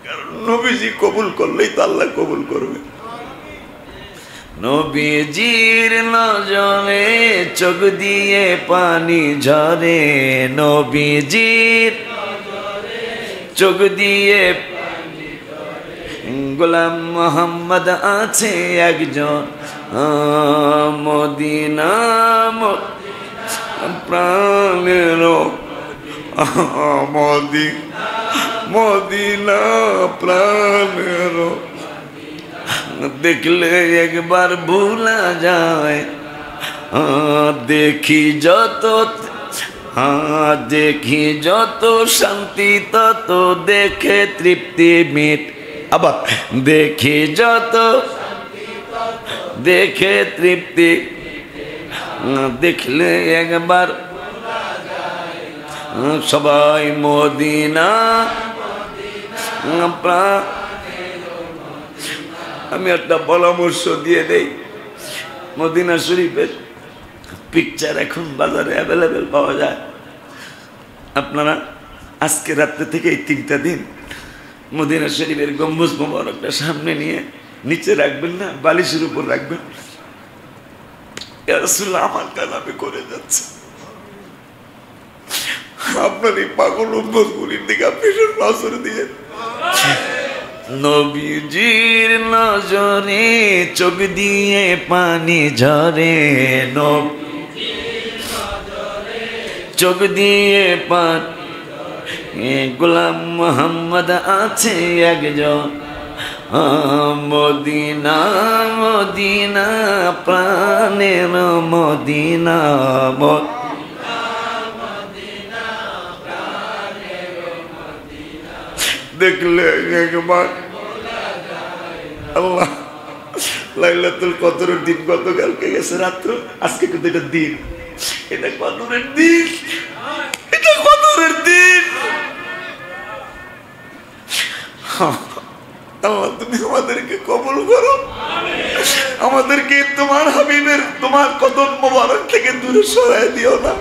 কারণ নবীজি কবুল করলেই তো আল্লাহ কবুল করবে। নবীজির নজরে চোখ দিয়ে পানি ঝরে, নবীজির চোখ দিয়ে। গোলাম মোহাম্মদ আছে একজন, মদিনা প্রাণের মদিনা মদিনা প্রাণের দেখলে একবার ভুলা যায় দেখি যত দেখি যত শান্তি তত দেখে তৃপ্তি মিট আবার দেখি যত দেখে তৃপ্তি দেখলে একবার সবাই মদিনা আমি একটা পরামর্শ দিয়ে দেই মদিনা শরীফের পিকচার এখন বাজারে অ্যাভেলেবেল পাওয়া যায় আপনারা আজকে রাত্রে থেকে এই 3টা দিন মদিনা শরীফের গম্বুজ মোবারকটা সামনে নিয়ে নিচে রাখবেন না বালিশের উপর রাখবেন ইয়া রাসূলুল্লাহ আমার কালামে করে যাচ্ছে আপনার এই পাগল উম্মতগুলির দিকে আপনি নজর দিয়ে নবীজির নজরে চোখ দিয়ে পানি ঝরে চোখ দিয়ে পানি গোলাম মোহাম্মদ আছে একজন মদিনা মদিনা প্রাণের মদিনা দেখলে একবার আল্লাহ লাইলাতুল কদরের দিন গতকালকে গেছে রাত্র আজকে কিন্তু এটা দিন এটা কদরের দিন এটা কদরের দিন আল্লাহ তুমি আমাদেরকে কবুল করো আমাদেরকে তোমার হাবিবের তোমার কদম মোবারক থেকে দূরে সরাই দিও না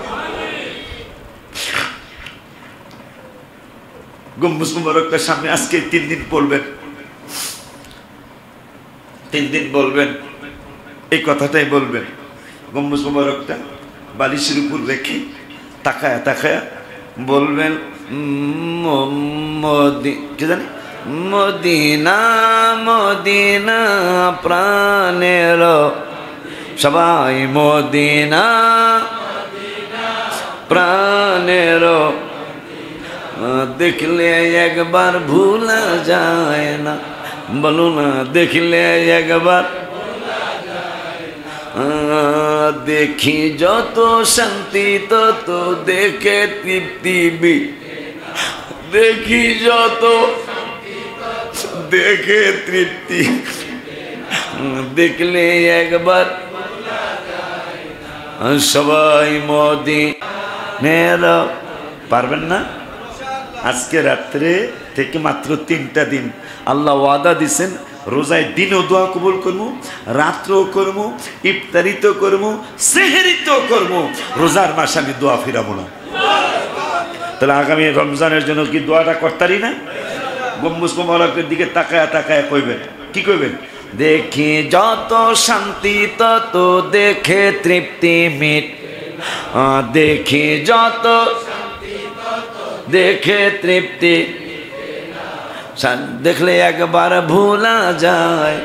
গম্বুজ মুবারকটার সামনে আজকে 3 দিন পড়বেন 3 দিন বলবেন এই কথাটাই বলবেন গম্বুজ মুবারকটা বালিশের উপর রেখে তাকায়া তাকায়া বলবেন কি জানি মদিনা মদিনা প্রাণের সবাই মদিনা প্রাণের দেখলে একবার ভুলা যায় না বলো না দেখলে একবার দেখি যত শান্তি তত দেখে তৃপ্তি দেখি যত দেখে তৃপ্তি দেখলে একবার সবাই মদিনা পারবেন না আজকে রাত্রে থেকে মাত্র 3টা দিন আল্লাহ ওয়াদা দিছেন রোজায় দিনও দোয়া কবুল করবো রাত্রেও করবো ইফতারিতেও করবো সেহরিতেও করবো রোজার মাসে আমি দোয়া ফিরাবো না তাহলে আগামী রমজানের জন্য কি দোয়াটা করতারি না গম্বুজ মোবারকের দিকে তাকায়া তাকায়া কইবেন কি কইবেন দেখি যত শান্তি তত দেখে তৃপ্তি মিট দেখি যত দেখে তৃপ্তি দেখলে একবার ভুলা যায়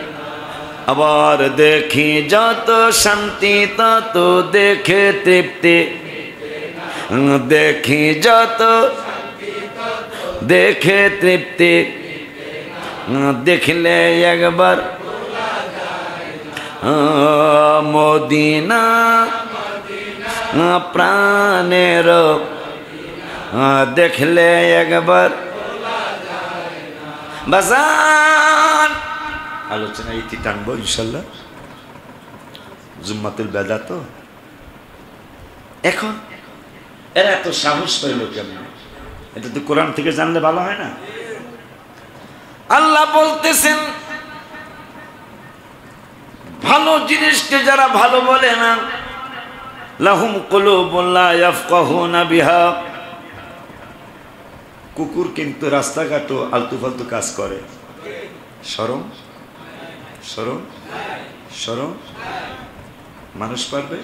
আবার দেখি যত শান্তি তত দেখে তৃপ্তি দেখি যত দেখে তৃপ্তি দেখলে একবার মদিনা প্রাণের দেখলে একবার বাজান আলোচনা ইতি টানবো ইনশাল্লাহ জুম্মাতুল বেদা তো এখন এরা এত সাহস পাইল কেমন এটা তো কোরআন থেকে জানলে ভালো হয় না আল্লাহ বলতেছেন ভালো জিনিসকে যারা ভালো বলে না লাহুম কুলুবুন লা ইয়াফকাহুনা বিহা কুকুর কিন্তু রাস্তাঘাটও আলতু ফালতু কাজ করে শরম শরম শরম মানুষ পারবে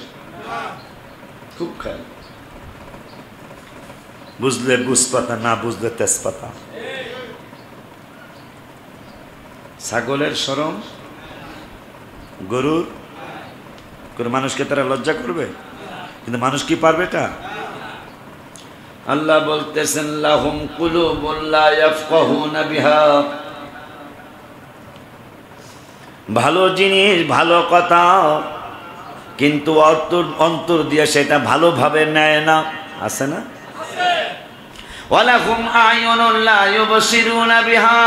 খুব খায় বুঝলে বুঝপাতা না বুঝলে তেজপাতা ছাগলের শরম গরুর মানুষকে তারা লজ্জা করবে কিন্তু মানুষ কি পারবে এটা আল্লাহ বলতেছেন লাহুম কুলুবুন লা ইয়াফকাহুনা বিহা, ভালো জিনিস ভালো কথা কিন্তু অন্তর দিয়ে সেটা ভালোভাবে নেয় না, আছে না? ওয়ালাহুম আয়ুনুন লা ইউবসিরুনা বিহা,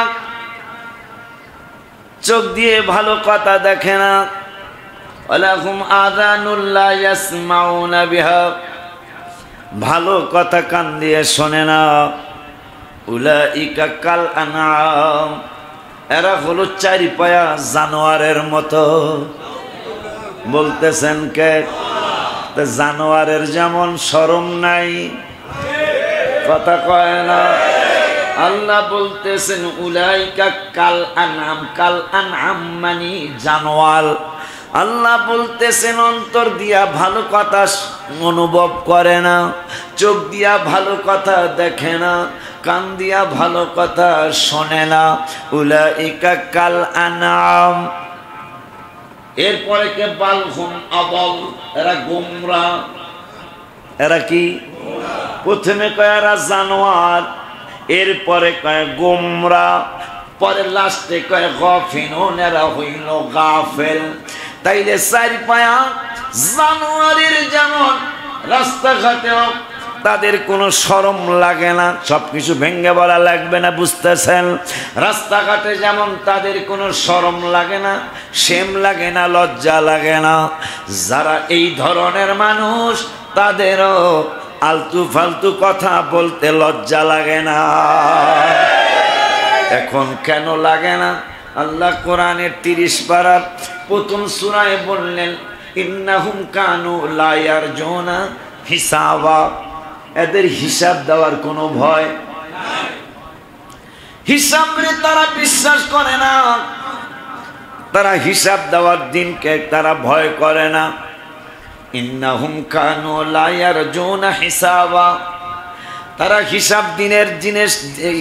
চোখ দিয়ে ভালো কথা দেখে না। ওয়ালাহুম আযানুন লা ইয়াসমাউনা বিহা, ভালো কথা কান দিয়ে শোনে না। উলাইকা কাল আনআম, এরা হলো চারি পায়া জানোয়ারের মতো। বলতেছেন কে? জানোয়ারের যেমন শরম নাই, কথা কয় না। আল্লাহ বলতেছেন উলাইকা কাল আনআম, কাল আনআম মানে জানোয়ার। আল্লাহ বলতেছেন অন্তর দিয়া ভালো কথা অনুভব করে না, চোখ দিয়া ভালো কথা দেখে না, কান দিয়া ভালো কথা শোনে না। উলাইকা কাল আনআম। এরপরে কে? বালহুম আদাল, এরা গোমরা। এরা কি? প্রথমে কয় এরা জানোয়ার, এরপরে কয় গোমরা, পরে লাস্টে কয় গাফিলুন, এরা হইল গাফেল। তাইলে চারি পায়া জানোয়ারের যেমন রাস্তাঘাটেও তাদের কোনো শরম লাগে না, সবকিছু ভেঙ্গে বলা লাগবে না, বুঝতেছেন? রাস্তাঘাটে যেমন তাদের কোনো শরম লাগে না, শেম লাগে না, লজ্জা লাগে না। যারা এই ধরনের মানুষ তাদেরও আলতু ফালতু কথা বলতে লজ্জা লাগে না। এখন কেন লাগে না? আল্লাহ কোরআনের 30 পারার প্রথম সূরায় বললেন ইন্নাহুম কানু লা ইয়ারজুনা হিসাবা, এদের হিসাব দেওয়ার কোনো ভয় নাই, হিসাবে তারা বিশ্বাস করে না, তারা হিসাব দেওয়ার দিনকে তারা ভয় করে না। ইন্নাহুম কানু লা ইয়ারজুনা হিসাবা, তারা হিসাব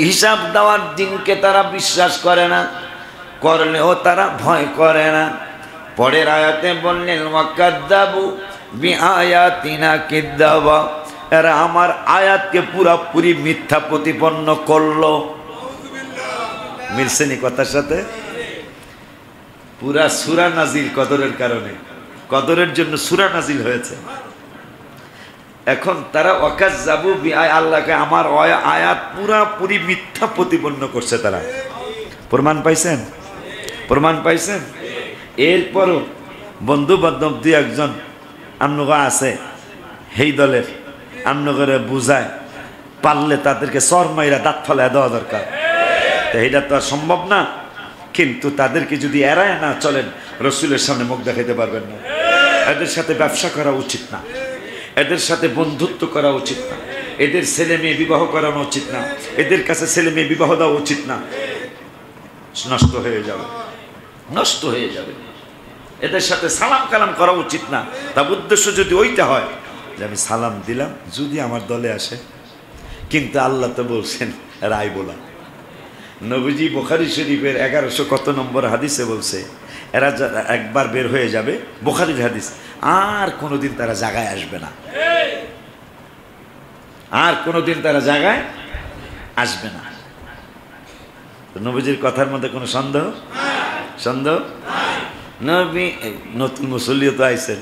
হিসাব দেওয়ার দিনকে তারা বিশ্বাস করে না, করলেও তারা ভয় করে না। পরের আয়াতে বললেন ওয়াকাদ্দাবু বিআয়াতিনা কিদ্দাবা, এরা আমার আয়াতকে পুরোপুরি মিথ্যা প্রতিপন্ন করলো। মিলছেনি কথার সাথে? পুরা সূরা নাজিল কদরের কারণে, কদরের জন্য সূরা নাজিল হয়েছে। এখন তারা ওয়াকাজ্জাবু আল্লাহকে আমার আয়াত পুরাপুরি মিথ্যা প্রতিপন্ন করছে। তারা প্রমাণ পাইছেন? প্রমাণ পাইছেন? এরপরও বন্ধু বান্ধব দুই একজন আমনগো আছে সেই দলের, আমনগরে বুঝায় পারলে তাদেরকে চর মাইরা দাঁত ফেলায় দেওয়া দরকার। তো এইটা তো আর সম্ভব না, কিন্তু তাদেরকে যদি এড়ায় না চলেন রসুলের সামনে মুখ দেখাইতে পারবেন না। এদের সাথে ব্যবসা করা উচিত না, এদের সাথে বন্ধুত্ব করা উচিত না, এদের ছেলে মেয়ে বিবাহ করানো উচিত না, এদের কাছে ছেলে মেয়ে বিবাহ দেওয়া উচিত না। নষ্ট হয়ে যাবে, নষ্ট হয়ে যাবে। এদের সাথে সালাম কালাম করা উচিত না। তার উদ্দেশ্য যদি ওইটা হয় যে আমি সালাম দিলাম যদি আমার দলে আসে, কিন্তু আল্লাহ তো বলছেন রায় বলা। নবীজি বুখারী শরীফের 1100 কত নম্বর হাদিসে বলছে এরা একবার বের হয়ে যাবে, বুখারীর হাদিস, আর কোনোদিন তারা জায়গায় আসবে না, আর কোনোদিন তারা জায়গায় আসবে না। নবীজির কথার মধ্যে কোনো সন্দেহ? সন্দেহ? নবী নতুন মুসল্লিও তো আইছেন,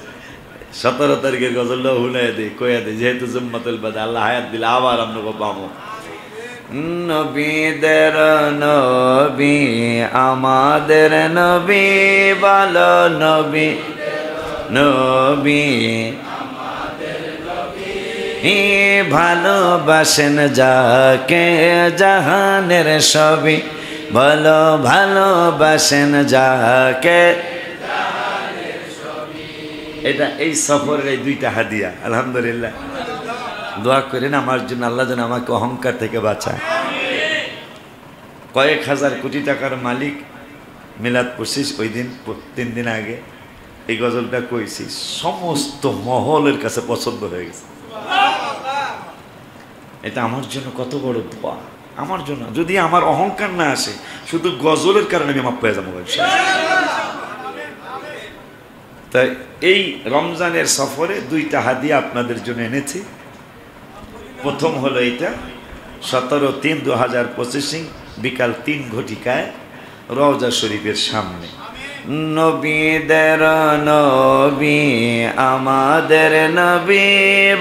17 তারিখের গজলটা হুনায় দেয়, কয়া দেয়, যেহেতু জুম্মাতুল বাদা আল্লাহ হায়াত দিলে আবার আমরা পাবো। নবীদের নবী আমাদের নবী, ভালো নবী নবী ভালোবাসেন যাকে জাহানের সবই, ভালো ভালোবাসেন যাকে। এটা এই সফরের এই দুইটা হাদিয়া, আলহামদুলিল্লাহ। দোয়া করেন আমার জন্য, আল্লাহ যেন আমাকে অহংকার থেকে বাঁচায়। কয়েক হাজার কোটি টাকার মালিক মিলাদ পড়ছিস ওই দিন, 3 দিন আগে এই গজলটা কইছি, সমস্ত মহলের কাছে পছন্দ হয়ে গেছে। এটা আমার জন্য কত বড় দোয়া, আমার জন্য। যদি আমার অহংকার না আসে, শুধু গজলের কারণে আমি মাপ পেয়ে যাবো। তাই এই রমজানের সফরে দুইটা হাদিয়া আপনাদের জন্য এনেছি। প্রথম হলো এইটা 17/3/2025 বিকাল 3 ঘটিকায় রওজা শরীফের সামনে। নবীদের নবী আমাদের নবী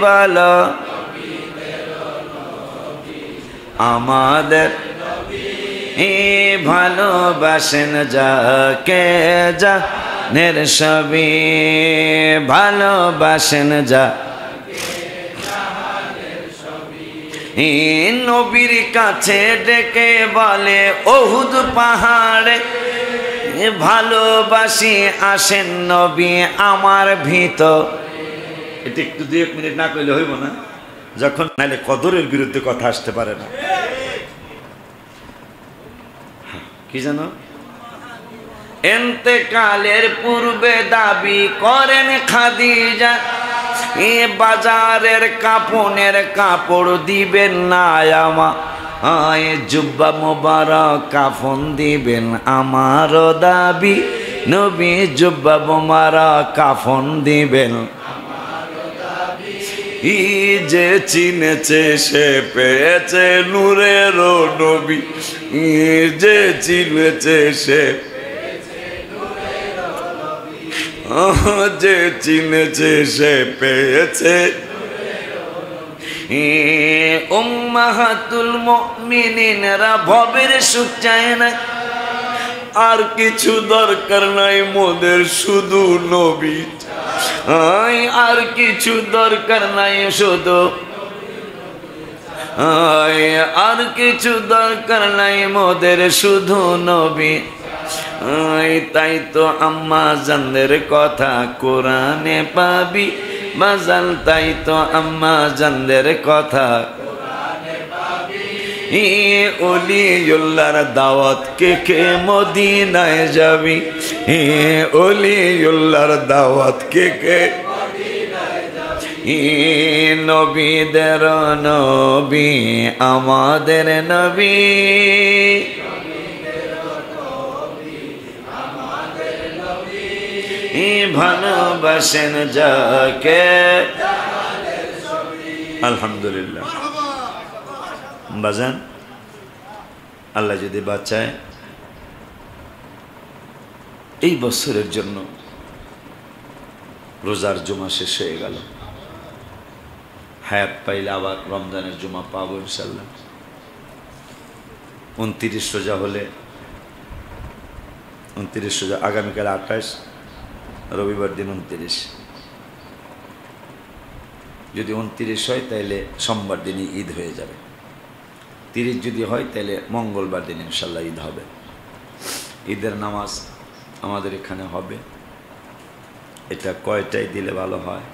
বলো, আমাদের ভালোবাসেন যাকে জানের সবই, ভালোবাসেন যা নবীর কাছে ডেকে বলে ওহুদ পাহাড়ে ভালোবাসি আসেন নবী আমার ভিতর। এটা একটু 2-1 মিনিট না কইলে হইব না, যখন নাইলে কদরের বিরুদ্ধে কথা আসতে পারে না। কি জানো, এন্তেকালের পূর্বে দাবি করেন খাদিজা বাজারের কাপনের কাপড় দিবেন না আমায়, জুব্বা মোবারক কাফন দিবেন আমারও দাবি নবী, জুব্বা মোবারক কাফন দিবেন। যে চিনেছে সে পেয়েছে নূরের নবী, যে চিনেছে সে, যে চিনেছে সে পেয়েছে। উম্মাহাতুল মুমিনিনরা ভবের সুখ চায় না, আর কিছু দরকার নাই মোদের শুধু নবী, আর কিছু দরকার নাই শুধু, আর কিছু দরকার নাই মোদের শুধু নবী। তাই তো আম্মা জানদের কথা কোরআনে পাবি বাজাল, তাই তো আম্মা জানদের কথা ওলিউল্লাহর দাওয়াত কে কে মদিনায় যাবি, ওলিউল্লাহর দাওয়াত কে কে, নবীদের নবী আমাদের নবী, ভালোবাসেন যাকে। আলহামদুলিল্লাহ বাজান, আল্লাহ যদি বাঁচায় এই বছরের জন্য রোজার জুমা শেষ হয়ে গেল, হায়াত পাইলে আবার রমজানের জুমা পাবো ইনশাল্লাহ। 29 রোজা হলে 29 রোজা, আগামীকাল 28, রবিবার দিন 29। যদি 29 হয় তাহলে সোমবার দিনই ঈদ হয়ে যাবে, 30 যদি হয় তাহলে মঙ্গলবার দিন ইনশাল্লাহ ঈদ হবে। ঈদের নামাজ আমাদের এখানে হবে, এটা কয়টায় দিলে ভালো হয়?